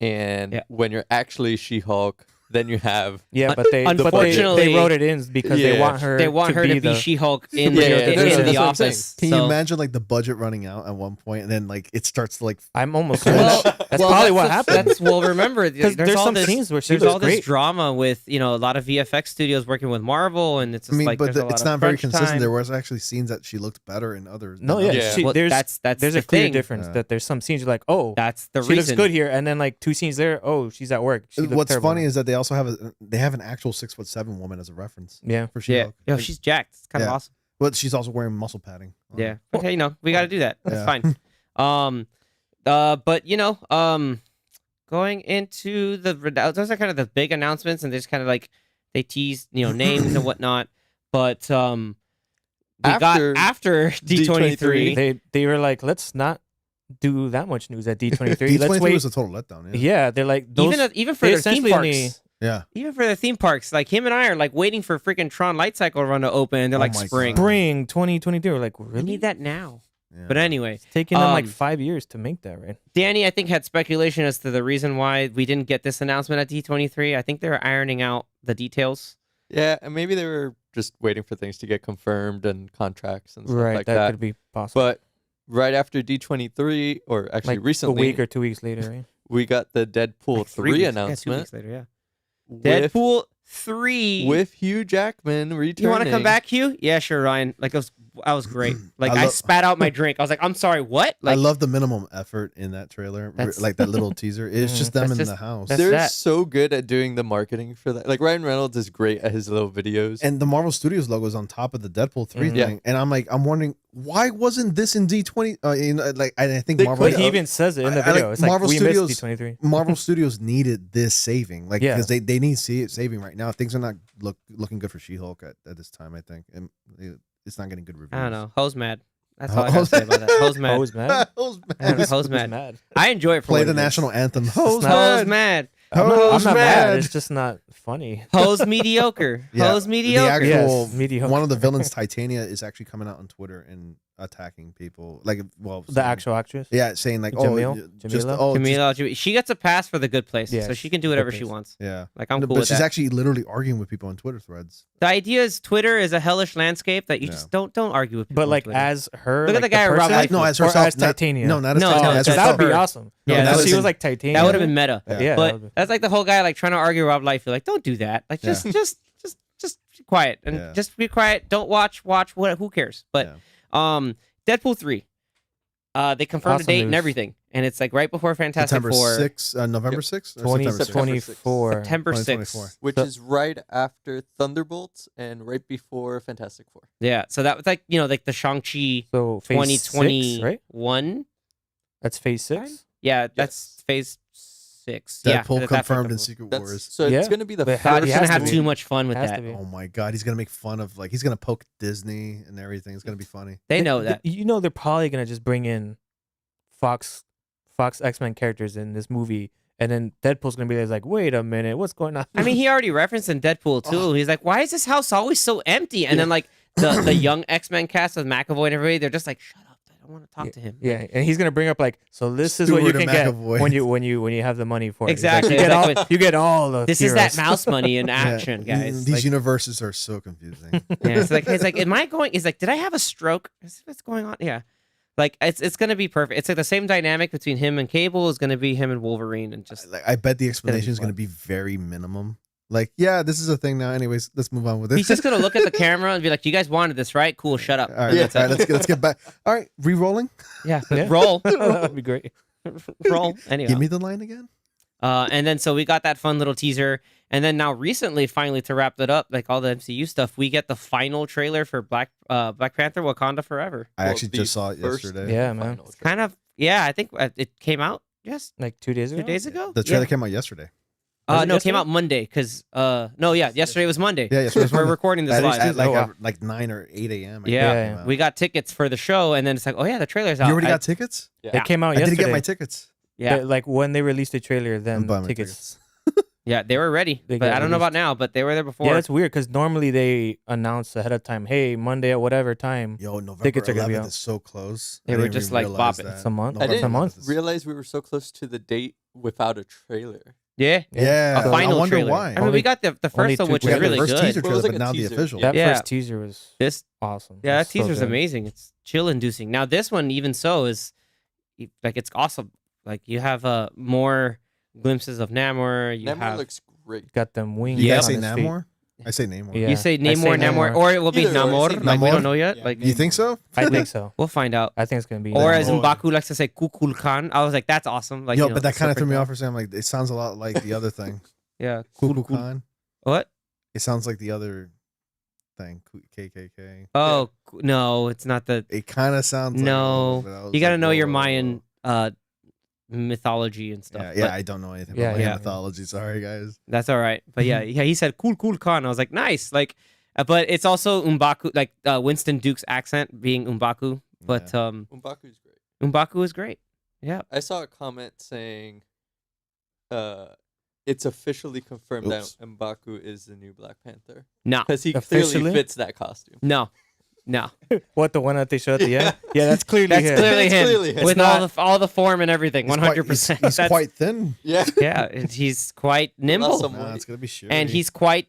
and Yeah. when you're actually She-Hulk, then you have Yeah, but they Unfortunately- wrote it in because they Yeah. want her. They want her to be the, She-Hulk in Yeah, the, that's in what the I'm saying. office. Can So- you imagine like the budget running out at one point, and then like it starts to like. I'm almost. Well, that's probably what happened. That's well. Remember, Because there's there's all some this, scenes where she there's looks all this great. drama with a lot of VFX studios working with Marvel, and it's I just mean, like but there's a lot it's of not very crunch consistent. time. There was actually scenes that she looked better in others. No, than yeah, others. Yeah. Well, there's that's there's the a clear thing. difference Yeah. that there's some scenes you're like, oh, That's the she reason. looks good here, and then like 2 scenes there, oh, she's at work. She looks What's terrible. funny is that they also have an actual 6'7" woman as a reference yeah, for Yeah, She-Hulk. yo, Like, she's jacked. It's kind of Yeah. awesome. but she's also wearing muscle padding. on Yeah, her. but hey, we got to do that. That's Yeah. fine. But going into those are kind of the big announcements, and there's kind of like they tease names and whatnot. But we got after D23. they were like, let's not do that much news at D23. D23 Let's wait. was a total letdown. Yeah. Yeah, they're like those. Even for they their theme essentially parks. Yeah. Even for the theme parks, like him and I are like waiting for freaking Tron Light Cycle Run to open, and they're Oh like my spring. God. Spring 2022. We're like, We really? need that now. Yeah. But anyway, It's taking them like Um, 5 years to make that, right? Danny, I think, had speculation as to the reason why we didn't get this announcement at D23. I think they were ironing out the details. yeah, and maybe they were just waiting for things to get confirmed and contracts and stuff Right, like that that. could be possible. But right after D23, or actually like recently, a week or 2 weeks later, right? we got the Deadpool Like 3 weeks. Yeah, 2 announcement. weeks later, yeah. with- Deadpool 3 with Hugh Jackman returning. You want to come back, Hugh? Yeah, sure, Ryan. Like that was great. Like I spat out my drink. I was like, I'm sorry, what? Like, I love the minimum effort in that trailer. Like that little teaser. It's just them in the house. They're so good at doing the marketing for that. Like Ryan Reynolds is great at his little videos. And the Marvel Studios logo is on top of the Deadpool 3 thing. And I'm wondering, why wasn't this in D20? I think Marvel. But he even says it in the video. It's like Marvel we Studios, missed D23. Marvel Studios needed this saving, like because they need saving right now. Things are not looking good for She-Hulk at this time. I think, and it's not getting good reviews. I don't know. Ho's mad. That's all I gotta say about that. Ho's mad. Ho's mad. Ho's mad. I enjoy it for Play what the it national is. anthem. Ho's mad. I'm Ho's not mad. mad. It's just not funny. Ho's mediocre. Ho's mediocre. The actual Yes, mediocre. one of the villains, Titania, is actually coming out on Twitter and attacking people. Like, well, The actual actress. yeah, saying like, Jamila, she gets a pass for the good place, Yes, so she can do whatever good she place. wants. yeah. Like I'm No, cool but with she's that. actually literally arguing with people on Twitter threads. The idea is Twitter is a hellish landscape that you just don't argue with people. But on like Twitter. as her, Look at like, the guy Rob person, Liefeld. No, as or herself. as Titania. No, not as No, Titania. no, as just that would be herself. awesome. No, Yeah, that if was she in- was like Titania. that would have been meta. Yeah. Yeah, But that's like the whole guy like trying to argue Rob Liefeld. Like, don't do that. Like, just be quiet and Yeah. just be quiet. Don't watch. What? Who cares? But Deadpool 3. They confirmed Awesome the date and news. everything, and it's like right before Fantastic September Four. 6th, November 6th? 2024. September 2024. 6th. which So- is right after Thunderbolts and right before Fantastic Four. Yeah, so that was like like the Shang-Chi So phase 2021. 6, right? That's phase 6. Yeah, that's phase 6. Yeah, Deadpool that's confirmed in Deadpool. Secret That's Wars. so Yeah. it's gonna be the But first. God, He he's gonna has to have be. too much fun with Has that. to be. Oh my god, he's gonna make fun of he's gonna poke Disney and everything. It's gonna be funny. They know that. You know they're probably gonna just bring in Fox X-Men characters in this movie, and then Deadpool's gonna be like, wait a minute, what's going on? I mean, he already referenced in Deadpool too. He's like, "Why is this house always so empty?" And then like the young X-Men cast with McAvoy and everybody, they're just like, "Shut up! I don't want to talk to him." Yeah, and he's gonna bring up like, so this is what you Stewart can and get McAvoy. when you have the money for it. He's like, Exactly. you get Exactly. all you get all the This is that heroes. mouse money in action, Yeah, guys. These Like, universes are so confusing. yeah, it's like, am I going? He's like, did I have a stroke? What's going on? Yeah, like it's gonna be perfect. It's like the same dynamic between him and Cable is gonna be him and Wolverine, and just I bet the explanation is fun. gonna be very minimum. Like, yeah, this is a thing now. Anyways, let's move on with it. he's just gonna look at the camera and be like, "You guys wanted this, right? Cool, shut up." all right, And that's all right, it. let's get back. All right, re-rolling. Yeah, Yeah. roll, that would be great. roll. Anyhow. Give me the line again. And then so we got that fun little teaser, and then now recently, finally to wrap it up, like all the MCU stuff, we get the final trailer for Black Panther: Wakanda Forever. I Well, actually the just saw it first yesterday. Yeah, man. final Kind of, yeah. I think it came out Like 2 days ago. 2 days ago. The trailer Yeah. came out yesterday. Was it No, it came yesterday? out Monday because yesterday was Monday. Yeah, yesterday was We're Monday. recording this At, live. at like Oh, wow. like 9 or 8 a.m. I think Yeah, it came out. we got tickets for the show, and then it's like, oh yeah, the trailer's out. You already I- got tickets? It came out I yesterday. didn't get my tickets. yeah, Like when they released the trailer, I'm then buying my tickets. yeah, they were ready, They but got I don't know released. about now. But they were there before. Yeah, that's weird because normally they announce ahead of time, hey, Monday at whatever time. Yo, November Tickets are gonna be 11th out. is so close. They I were didn't just even like, realize bop it. that. It's a month. I November It's a month. 11th is- Realize we were so close to the date without a trailer. yeah, Yeah, a final I wonder trailer. why. I mean, Only- we got the only first one, two which we is got really the first good. teaser Well, it was trailer, like but a now the teaser. official. That Yeah. first teaser was This awesome. Yeah, that It's so teaser's good. amazing. It's chill inducing. Now this one, even so, is like it's awesome. Like you have more glimpses of Namor. You Namor have looks great. Got them wings. You Yeah. guys on say his feet. Namor? I say Namor. Yeah. you say I Namor, Namor, Namor. or it will be Either or, Namor. it's Like we Namor. don't know yet. Yeah, Like You think so? I think so. we'll find out. I think it's gonna be. Or as Namor. M'Baku likes to say, Kukul Khan. I was like, that's awesome. Like, Yo, you know, but that kind of super threw me cool. off for saying like it sounds a lot like the other thing. Yeah. Kulu Khan. What? It sounds like the other thing. KKK. Oh no, it's not the. It kind of sounds No, like it, but I was you got to like, know your whoa. Mayan mythology and stuff. Yeah, but yeah, I don't know anything Yeah, about Mayan yeah. mythology. Sorry, guys. that's all right. But yeah, he said cool Khan. I was like, nice. Like, but it's also M'Baku, like Winston Duke's accent being M'Baku. But M'Baku's great. M'Baku is great. Yeah. I saw a comment saying, it's officially confirmed Oops. that M'Baku is the new Black Panther No. because he Officially? clearly fits that costume. No. What, the one that they showed at the end? Yeah, that's clearly That's him. clearly It's him clearly him. with It's all the form and everything. 100%. He's That's- quite thin. Yeah, Yeah, and he's quite nimble. some- Nah, it's gonna be sure. And he's quite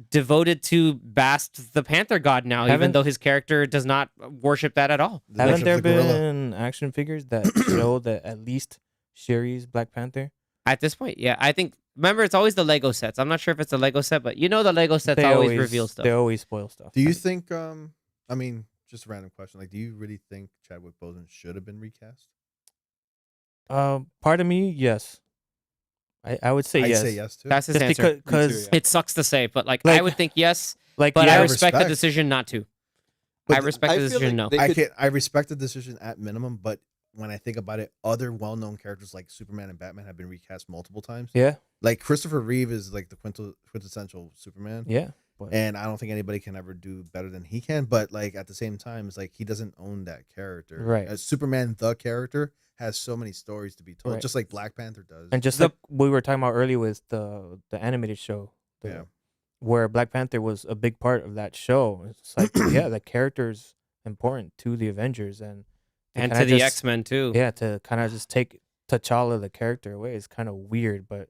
devoted to Bast the Panther God now, even Haven't- though his character does not worship that at all. Haven't there been action figures that show that at least Shuri's Black Panther? At this point, yeah, I think remember, it's always the Lego sets. I'm not sure if it's a Lego set, but the Lego sets They always reveal stuff. They always spoil stuff. Do you think? I mean, just a random question. Like, do you really think Chadwick Boseman should have been recast? Part of me, yes. I would say I'd yes. say yes too. That's his Just answer. because yeah. It sucks to say, but I Like- would think yes, like but yeah, I respect the respect. decision not to. But I respect the I feel decision like no. they I respect the decision at minimum, but when I think about it, other well-known characters like Superman and Batman have been recast multiple times. yeah, Like Christopher Reeve is like the quintessential Superman, yeah. But and I don't think anybody can ever do better than he can. But like at the same time, it's like he doesn't own that character. Right. Superman, the character, has so many stories to be told, Right. just like Black Panther does. and just like we were talking about earlier with the animated show, Yeah. where Black Panther was a big part of that show. It's like yeah, the character's important to the Avengers and And kinda to the just- X-Men too. Yeah, to kind of just take T'Challa the character away is kind of weird, but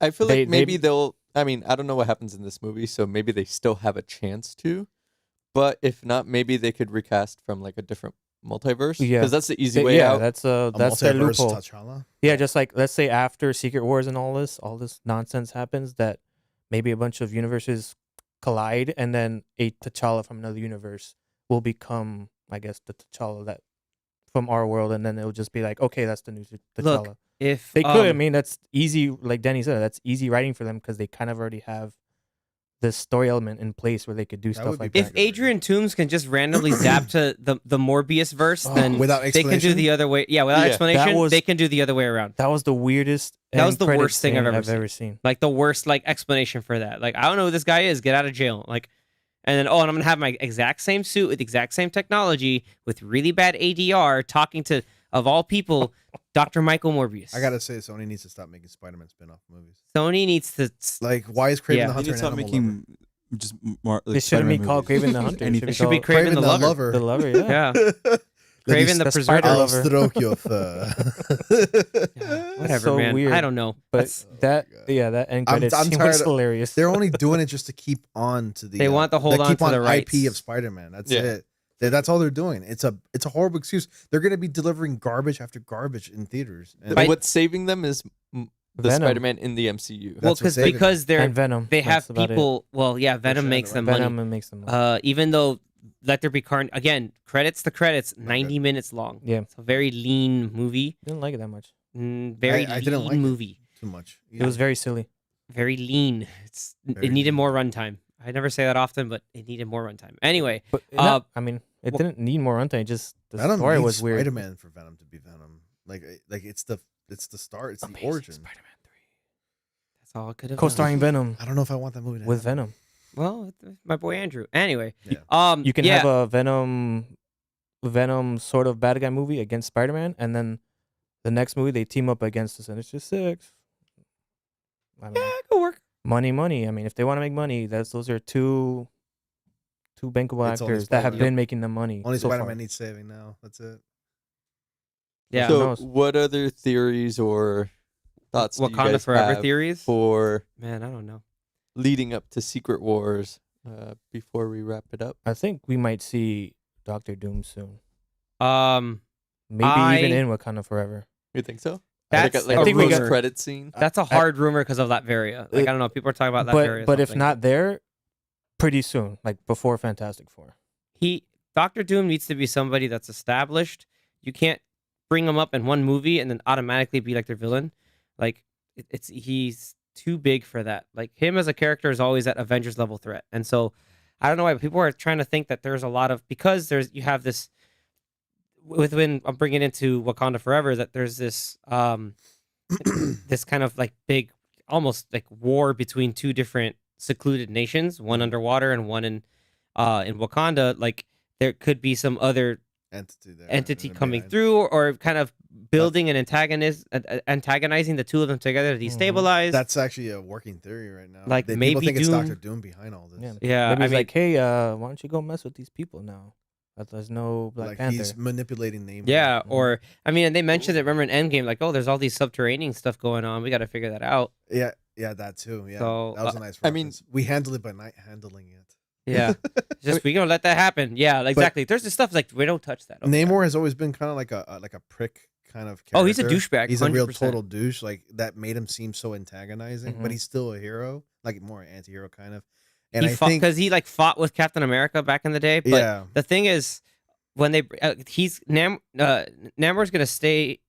I feel They- like maybe they'll. I mean, I don't know what happens in this movie, so maybe they still have a chance to. But if not, maybe they could recast from like a different multiverse. Yeah. because that's the easy way out. that's their multiverse loophole. T'Challa. Yeah, just like let's say after Secret Wars and all this nonsense happens, that maybe a bunch of universes collide, and then a T'Challa from another universe will become, I guess, the T'Challa that from our world, and then it'll just be like, okay, that's the new T'Challa. Look, if They could. I mean, that's easy. Like Denny said, that's easy writing for them because they kind of already have this story element in place where they could do That stuff would be like pretty if that. Adrian Toomes can just randomly zap to the Morbius verse, then Without they can do explanation? the other way. Yeah, without Yeah. explanation, was- they can do the other way around. That was the weirdest. That was end the credit worst thing I've scene ever seen. Like the worst explanation for that. Like I don't know who this guy is. Get out of jail. And then and I'm gonna have my exact same suit with exact same technology with really bad ADR talking to, of all people, Dr. Michael Morbius. I gotta say, Sony needs to stop making Spider-Man spin-off movies. Sony needs to Like, why is Craven Yeah. the They Hunter need to an stop animal making lover? just more. Like, They shouldn't be Spider-Man called movies. Craven the Hunter. Anything. It should be Craven the Lover. The lover, yeah. Yeah. Craven the Let me Preserver. Spider I'll lover. stroke your fur. Whatever, so man. weird. I don't know. But That's- that, God. that end I'm- credit I'm scene tired was of- hilarious. They're only doing it just to keep on to the. They want to hold on keep to the rights. IP of Spider-Man. That's Yeah. it. That's all they're doing. It's a horrible excuse. They're going to be delivering garbage after garbage in theaters. And Right. What's saving them is the Venom. Spider-Man in the MCU. That's well, what's saving because they're and Venom. they have That's about it. people. Well, yeah, Venom makes them money. Venom makes them money. Even though Let There Be Carnage, again, credits to credits, Not 90 minutes long. Yeah. It's a very lean movie. Didn't like it that much. Very I lean didn't like it. movie. too much. It was very silly. Very lean. Very It needed lean. more runtime. I never say that often, but it needed more runtime. Anyway, But Uh, I mean, it well- didn't need more runtime. Just the Venom story needs was weird. Spider-Man for Venom to be Venom. Like it's the start. It's the Amazing origin. Spider-Man 3. That's all I could have. Co-starring Venom I don't know if I want that movie to with happen. Venom. Well, my boy Andrew. Anyway, Yeah. You can yeah. have a Venom sort of bad guy movie against Spider-Man, and then the next movie they team up against the Sinister Six. I mean, Yeah, it could work. money. I mean, if they want to make money, those are two bankable It's only actors that have Spider-Man. been making them money. Only so far. Spider-Man needs saving now. That's it. Yeah. Who So, knows? what other theories or thoughts do you Wakanda guys Forever have theories. for Man, I don't know. leading up to Secret Wars before we wrap it up? I think we might see Doctor Doom soon. I- Maybe even in Wakanda Forever. You think so? That's like a a think we got- post-credit scene? That's a hard rumor because of Latveria. Like I don't know. People are talking about Latveria. But if not there, pretty soon, like before Fantastic Four. Doctor Doom needs to be somebody that's established. You can't bring him up in one movie and then automatically be like their villain. Like he's too big for that. Like him as a character is always that Avengers level threat. And so I don't know why people are trying to think that there's a lot of, because you have this when I'm bringing into Wakanda Forever, that there's this this kind of like big, almost like war between two different secluded nations, one underwater and one in Wakanda. Like there could be some other entity coming through, or kind of building an antagonizing the two of them together to destabilize. That's actually a working theory right now. Like, People maybe think it's Doom- Doctor Doom behind all this. Yeah. Yeah, Maybe I he's mean, like, hey, why don't you go mess with these people now? That there's no Black Like Panther. he's manipulating names. yeah, or I mean, and they mentioned it. Remember in Endgame, like, oh, there's all these subterranean stuff going on. We got to figure that out. yeah, that too. Yeah, So, that was a nice. I mean- reference. we handle it by not handling it. Yeah, just we gonna let that happen. Yeah, exactly. There's this stuff like we don't touch that. Okay. Namor has always been kind of like a prick kind of character. Oh, he's a douchebag, He's a real 100%. total douche. Like that made him seem so antagonizing, but Mhm. he's still a hero, like more anti-hero kind of. And He I fought think because he like fought with Captain America back in the day. But yeah, the thing is, when they Namor's gonna stay.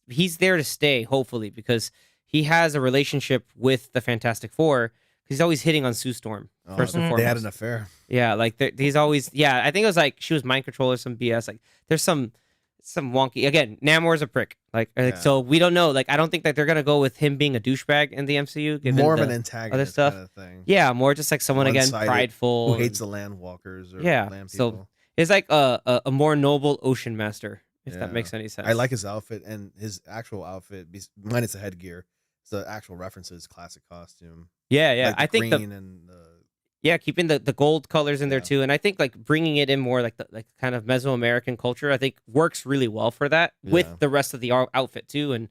He's there to stay, hopefully, because he has a relationship with the Fantastic Four. He's always hitting on Sue Storm first and Mhm. foremost. they had an affair. Yeah, like he's always. Yeah, I think it was like she was mind control or some BS. Like there's some wonky. Again, Namor's a prick. Like Yeah. so we don't know. Like I don't think that they're gonna go with him being a douchebag in the MCU. Given More of the an antagonist stuff. kind of thing. Yeah, more just like someone again One-sided, prideful Who hates and- the land walkers or Yeah, land so- people. It's like a more noble ocean master, if Yeah. that makes any sense. I like his outfit and his actual outfit, minus the headgear. The actual references, classic costume. Yeah, yeah. Like the I think green and the keeping the gold colors in there Yeah. too, and I think like bringing it in more like the like kind of Mesoamerican culture, I think works really well for that Yeah. with the rest of the outfit too, and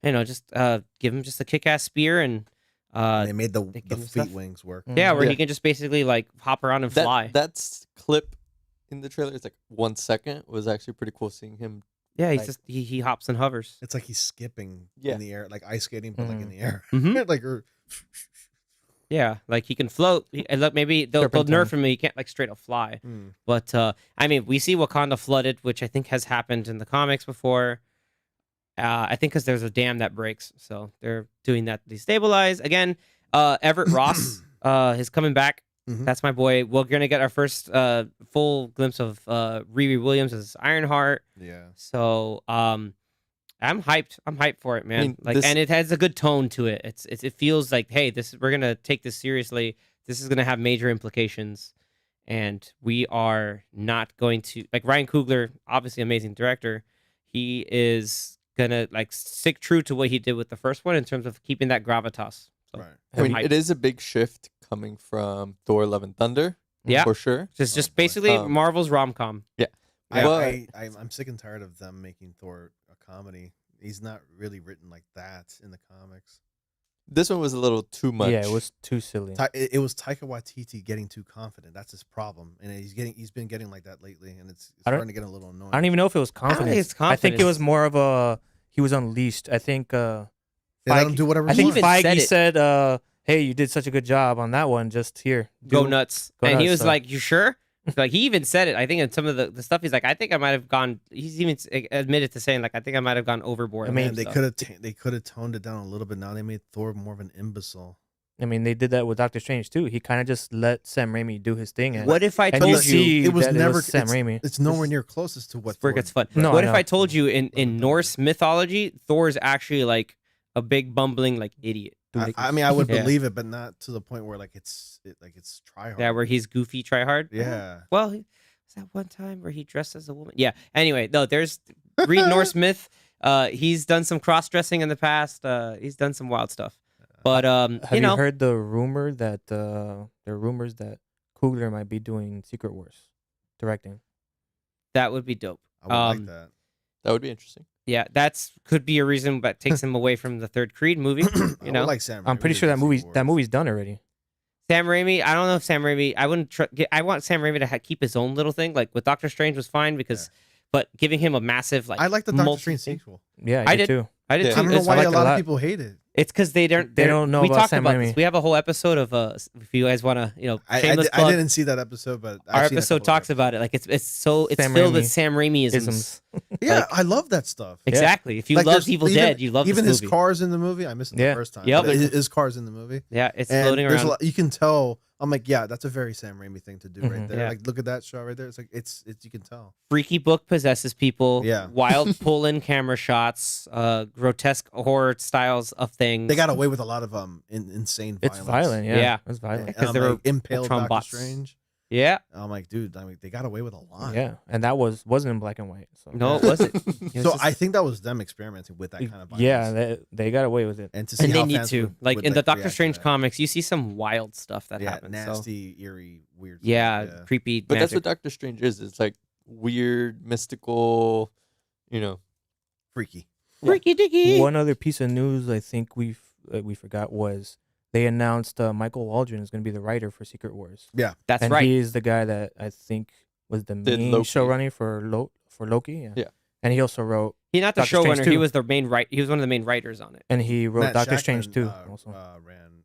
just give him just a kick-ass spear and and they made the they give the him feet stuff. wings work. yeah, where Yeah. he can just basically like hop around and fly. That's clip in the trailer. It's like 1 second. Was actually pretty cool seeing him. Yeah, he's like- just he hops and hovers. It's like he's skipping Yeah. in the air, like ice skating, but like in Mhm. the air. Mhm. like or Yeah, like he can float. And look, maybe they'll Serpentine. nerf him. He can't like straight up fly. But I mean, we see Wakanda flooded, which I think has happened in the comics before. I think because there's a dam that breaks, so they're doing that to destabilize again. Everett Ross is coming back. Mhm. That's my boy. We're gonna get our first full glimpse of Riri Williams as Ironheart. yeah. So I'm hyped. I'm hyped for it, man. mean, Like, this- and it has a good tone to it. It feels like, hey, we're gonna take this seriously. This is gonna have major implications, and we are not going to like Ryan Coogler, obviously amazing director. He is gonna like stick true to what he did with the first one in terms of keeping that gravitas. So Right. I mean, I'm hyped. it is a big shift coming from Thor: Love and Thunder. Yeah. for sure. Just boy. basically Um, Marvel's rom com. I'm sick and tired of them making Thor a comedy. He's not really written like that in the comics. This one was a little too much. Yeah, it was too silly. It was Taika Waititi getting too confident. That's his problem, and he's been getting like that lately, and it's I don't- starting to get a little annoying. I don't even know if it was don't think confidence. it's I think it was confidence. more of a he was unleashed. I think They let him Feige- do whatever. I he think even wants. said Feige it. said, "Hey, you did such a good job on that one. Just here, Go do- nuts. go And he nuts, was so. like, "You sure?" Like he even said it. I think in some of the stuff he's like, I think I might have gone. He's even admitted to saying like, I think I might have gone overboard. I on mean, some they stuff. could have toned it down a little bit. Now they made Thor more of an imbecile. I mean, they did that with Doctor Strange too. He kind of just let Sam Raimi do his thing, and What if I and told you you? see it was that never Sam it's, Raimi. It's nowhere near closest to what That's where it Thor gets fun. No, What I if know. I told you in Thunder. Norse mythology, Thor is actually like a big bumbling like idiot. I mean, I would Yeah. believe it, but not to the point where it's try hard. Yeah, where he's goofy, try hard. Yeah. Well, was that one time where he dressed as a woman? Yeah. Anyway, no, there's read Norse myth. He's done some cross dressing in the past. He's done some wild stuff. But Have you you know, heard the rumor that there are rumors that Coogler might be doing Secret Wars, directing? that would be dope. I would like Um, that. That would be interesting. Yeah, that's could be a reason that takes him away from the third Creed movie. I You would know, like Sam. I'm Raimi pretty to sure do that movie's Secret that Wars. movie's done already. Sam Raimi. I don't know if Sam Raimi. I wouldn't. I want Sam Raimi to keep his own little thing. Like with Doctor Strange was fine because, but giving him a massive like I like the Doctor multi- Strange sequel. Yeah, I I did. did too. I did Yeah. too. I don't know It's why like a a lot lot. of people hate it. It's because they They don't know we about talked Sam about Raimi. this. We have a whole episode of if you guys want to, shameless I plug. didn't see that episode, but Our I've seen a episode couple of talks about it. Like it's Sam filled Raimi with Sam Raimi isms. Isms. Yeah, like- I love that stuff. Exactly. If you Like, love there's Evil even- Dead, you love even this his movie. cars in the movie. I missed it Yeah. the first time. Yep. but his cars in the movie. Yeah, it's And floating there's around. a lot, you can tell. I'm like, yeah, that's a very Sam Raimi thing to do right Mhm. there. Yeah. Like, look at that shot right there. It's like it's you can tell. Freaky book possesses people. Yeah. Wild pull-in camera shots. Grotesque horror styles of things. They got away with a lot of insane It's violence. violent. Yeah, Yeah. it's violent. because And they I'm were like, impaled Ultron Doctor bots. Strange. Yeah. I'm like, dude, they got away with a lot. Yeah, and that wasn't in black and white. So No, it wasn't. It was So just- I think that was them experimenting with that kind of violence. yeah, they got away with it. and to see and they how need fans to. would- Like would, in the Doctor react to Strange that. comics, you see some wild stuff that Yeah, happens. So. nasty, eerie, weird. stuff, Yeah, creepy. But that's magic. what Doctor Strange is. It's like weird, mystical, freaky. Freaky dicky. One other piece of news I think we forgot was they announced Michael Waldron is going to be the writer for Secret Wars. That's and right. he is the guy that I think was the Did main Loki. showrunner for Loki. Yeah. Yeah. And he also wrote, He's not the Doctor Strange showrunner. 2. He was the main He was one of the main writers on it. and he wrote Matt Doctor Shakman, Strange too. Also, ran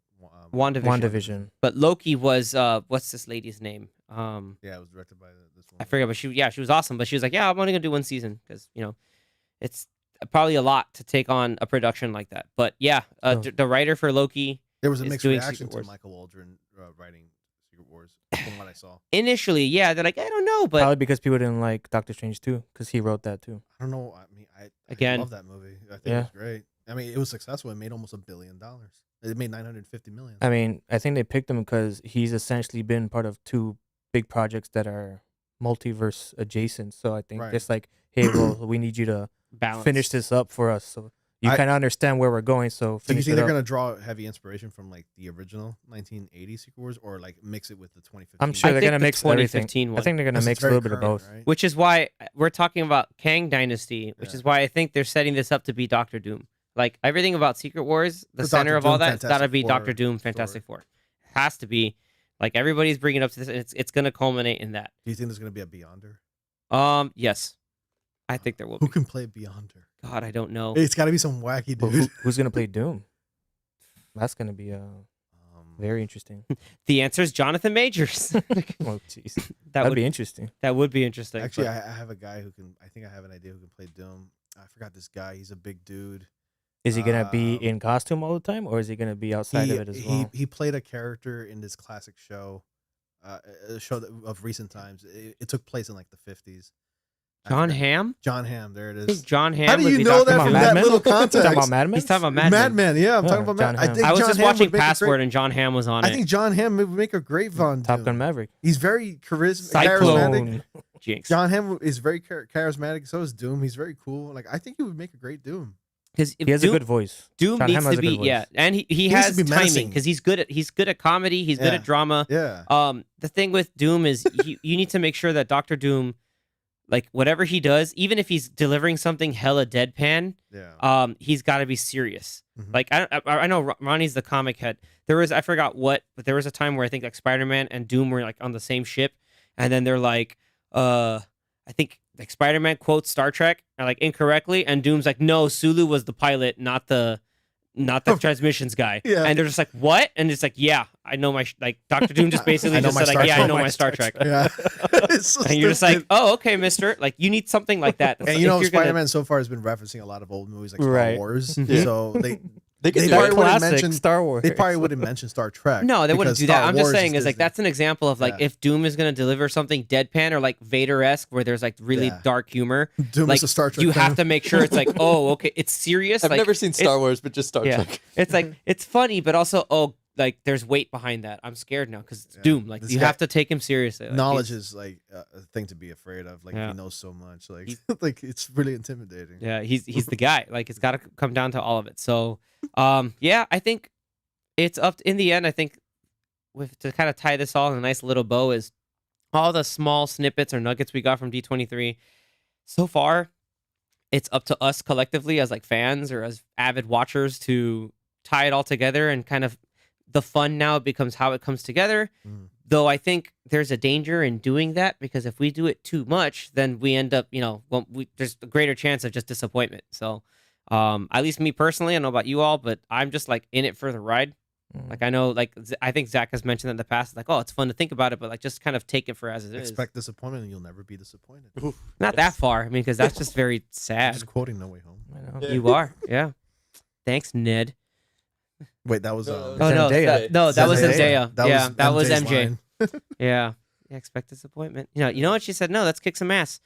WandaVision. WandaVision. But Loki was what's this lady's name? Yeah, it was directed by this one. I forget, but she was awesome. But she was like, yeah, I'm only gonna do one season because it's probably a lot to take on a production like that. But yeah, the writer for Loki There was a is mixed doing reaction Secret to Wars. Michael Waldron writing Secret Wars from what I saw. initially, yeah, they're like, I don't know, but Probably because people didn't like Doctor Strange too, because he wrote that too. I don't know. I mean, I Again. love that movie. I think it Yeah. was great. I mean, it was successful. It made almost $1 billion. It made 950 million. I mean, I think they picked him because he's essentially been part of 2 big projects that are multiverse adjacent. So I think Right. it's like, hey, well, we need you to balance. finish this up for us, so you I- kind of understand where we're going. So Do you finish think it they're up. gonna draw heavy inspiration from like the original 1980 Secret Wars, or like mix it with the 2015? I'm sure I they're think gonna the mix everything. 2015 I one. think they're gonna Because mix it's a very little bit of current, both. right? Which is why we're talking about Kang Dynasty, which Yeah. is why I think they're setting this up to be Doctor Doom. Like everything about Secret Wars, the The center Doctor of all Doom, that, it's got to Fantastic be Doctor Four Doom, Fantastic Four. Has to be. Like everybody's bringing up to this, and it's going to culminate in that. Do you think there's gonna be a Beyonder? Yes, I think there will be. Who can play Beyonder? God, I don't know. It's got to be some wacky But dude. who's gonna play Doom? That's gonna be very interesting. The answer is Jonathan Majors. Oh, jeez, that that'd would be interesting. that would be interesting. Actually, but I have a guy who can. I think I have an idea who can play Doom. I forgot this guy. He's a big dude. Is he gonna be Um, in costume all the time, or is he gonna be outside of it as well? He played a character in this classic show, a show of recent times. It took place in like the 50s. I John forgot. Hamm. John Hamm. There it I think is. John Hamm. How do would you be know Dr. that Doom. from Mad that Men? little You talking context? about Mad Men? He's talking about Mad Mad Men. Men. Yeah, I'm Yeah, talking about John Mad. I Hamm. think I was John just Hamm watching would make a Password, great- and John Hamm was on I it. think John Hamm would make a great Von Top Gun Doom. Maverick. He's very charismatic. Cyclone. Jinx. John Hamm is very charismatic. So is Doom. He's very cool. Like I think he would make a great Doom. Because He has a good voice. Doom John needs Hamm has to a good be voice. and he needs has to be timing menacing. because he's good at comedy. He's good Yeah. at drama. Yeah. The thing with Doom is you need to make sure that Doctor Doom, like whatever he does, even if he's delivering something hella deadpan, Yeah. he's got to be serious. Mhm. Like I know Ronnie's the comic head. I forgot what, but there was a time where I think like Spider-Man and Doom were like on the same ship, and then they're like, I think like Spider-Man quotes Star Trek like incorrectly, and Doom's like, no, Sulu was the pilot, not the transmissions guy. Yeah. And they're just like, what? And it's like, yeah, I know my Doctor Doom just basically I know just my said like, Star yeah, I Trek. know my Star Trek. Yeah. It's so And you're just like, stupid. oh, okay, mister. Like, you need something like that. And If you know, you're gonna- Spider-Man so far has been referencing a lot of old movies like Star Right. Wars. Mhm. So They could They do probably it. wouldn't Classic mention- Star Wars. they probably wouldn't mention Star Trek. No, they wouldn't because do that. Star I'm just Wars saying, is like Disney. that's an example of like Yeah. if Doom is gonna deliver something deadpan or like Vader-esque where there's like really Yeah. dark humor, Doom like is a Star Trek. you fan. have to make sure it's like, oh, okay, it's serious. I've like, never seen Star Wars, but just Star yeah. Trek. It's like it's funny, but also like there's weight behind that. I'm scared now because it's Yeah. Doom. Like This you guy- have to take him seriously. Like, Knowledge he's- is like a thing to be afraid of. Like Yeah. he knows so much. Like He's- like it's really intimidating. Yeah, he's the guy. Like it's got to come down to all of it. So, yeah, I think it's up in the end. I think with to kind of tie this all in a nice little bow is all the small snippets or nuggets we got from D23 so far. It's up to us collectively as like fans or as avid watchers to tie it all together and kind of the fun now becomes how it comes together. Mm. Though I think there's a danger in doing that because if we do it too much, then we end up, there's a greater chance of just disappointment. So, at least me personally, I don't know about you all, but I'm just like in it for the ride. Like I know, like I think Zach has mentioned that in the past, like, oh, it's fun to think about it, but like just kind of take it for as it is. Expect disappointment and you'll never be disappointed. Not that far. I mean, because that's just very I'm sad. just quoting No Way Home. I know. Yeah. You are, yeah. Thanks, Ned. Wait, that was No, Oh no, Zendaya. that was Zendaya. Zendaya. That was MJ's MJ. line. Yeah. Expect disappointment. You know what she said? No, let's kick some ass.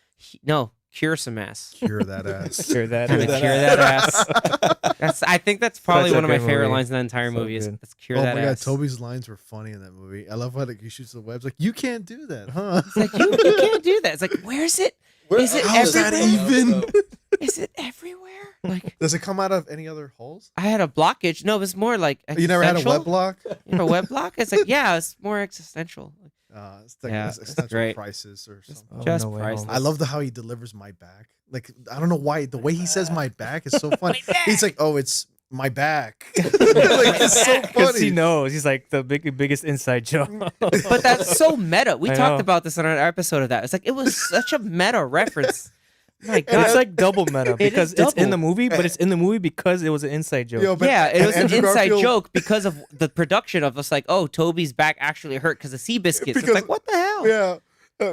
No, cure some ass. Cure that ass. Cure that. Kinda ass. cure that ass. I think that's probably Such a one of my good favorite movie. lines in the entire So movie. Is good. let's cure Oh that my god, ass. Toby's lines were funny in that movie. I love how like, he shoots the webs. Like, you can't do that, huh? It's like you can't do that. It's like where's it? Is it How's that everywhere? even? Is it everywhere? Like Does it come out of any other holes? I had a blockage. No, it was more like You never had a existential. web block? You know, web block. It's like yeah, it's more existential. It's like Yeah, it's it's existential great. crisis or something. Oh, Just No Way priceless. Home. I love how he delivers my back. Like I don't know why the way he says my back is so funny. He's like, oh, it's my back. Like, it's so Because he funny. knows he's like the biggest inside joke. But that's so meta. We I talked know. about this on our episode of that. It's like it was such a meta reference. My It's God. like double meta It because is it's in double. the movie, but it's in the movie because it was an inside joke. Yo, but- Yeah, it and was an Andrew inside Garfield- joke because of the production of us. Like, oh, Toby's back actually hurt because of sea biscuits. It's Because- like, what the hell? Yeah.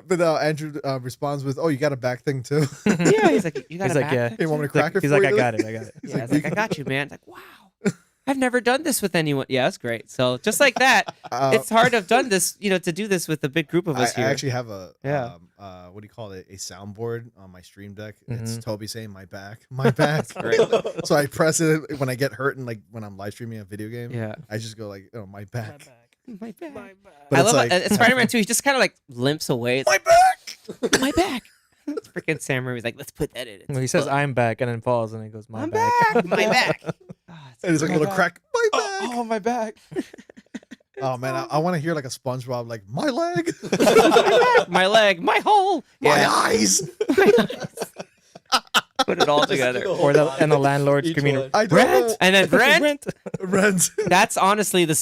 But Andrew responds with, "Oh, you got a back thing too." Yeah, he's like, you got He's a like, back yeah. thing? Hey, want me to He's crack it he's for like, you? I got it. Yeah, He's it's like, I got you, man. It's like, wow, I've never done this with anyone. Yeah, that's great. So just like that, it's hard to have done this, to do this with a big group of us I here. actually have a Yeah. what do you call it? A soundboard on my stream deck. It's Mhm. Toby saying my back, my back. great. So I press it when I get hurt and like when I'm live streaming a video game. Yeah. I just go like, oh, my back. My back. But I it's love like, it. Spider-Man 2, he just kind of like limps away. It's my like, back. my back. It's freaking Sam Raimi's like, let's put that in. Well, he says, "I'm back," and then falls, and he goes, "My I'm back." back. My back. Ah, it's And it's like a My little back. crack. My back. Oh, my back. Oh man, I want to hear like a SpongeBob, like my leg, my leg, my hole. my Yeah, eyes. put it all together. Or the landlord Each screaming, one. I don't know. And then rent. Rent. That's honestly the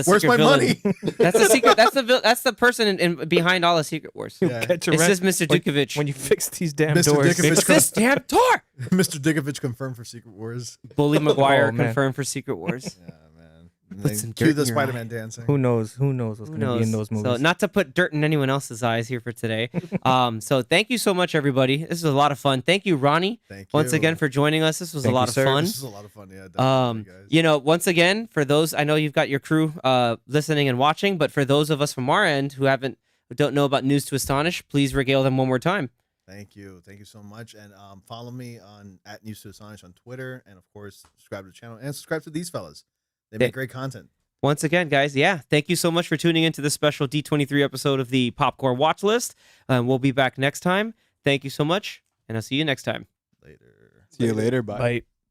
Where's secret my villain. money? That's the secret. That's the person in behind all the Secret Wars. Yeah. "Catch your It's rent just Mr. when- Dukovic. when you fix these damn Mr. doors." Dickovich. It's this damn door. Mr. Dikovich confirmed for Secret Wars. Bully McGuire Oh, man. confirmed for Secret Wars. Yeah, man. And Put then some cue dirt the in your Spider-Man dancing. Who knows? Who knows what's Who going to be in knows? those movies? So not to put dirt in anyone else's eyes here for today. So thank you so much, everybody. This was a lot of fun. Thank you, Ronnie, Thank you. once again for joining us. This was Thank a lot you, of sir. fun. This is a lot of fun. Yeah, definitely, guys. Once again, for those, I know you've got your crew listening and watching, but for those of us from our end who don't know about News to Astonish, please regale them one more time. Thank you so much, and follow me on @News2Astonish on Twitter, and of course subscribe to the channel and subscribe to these fellas. They make great content. Once again, guys, thank you so much for tuning into this special D23 episode of the Popcorn Watch List. We'll be back next time. Thank you so much, and I'll see you next time. Later. See you later. Bye. Bye.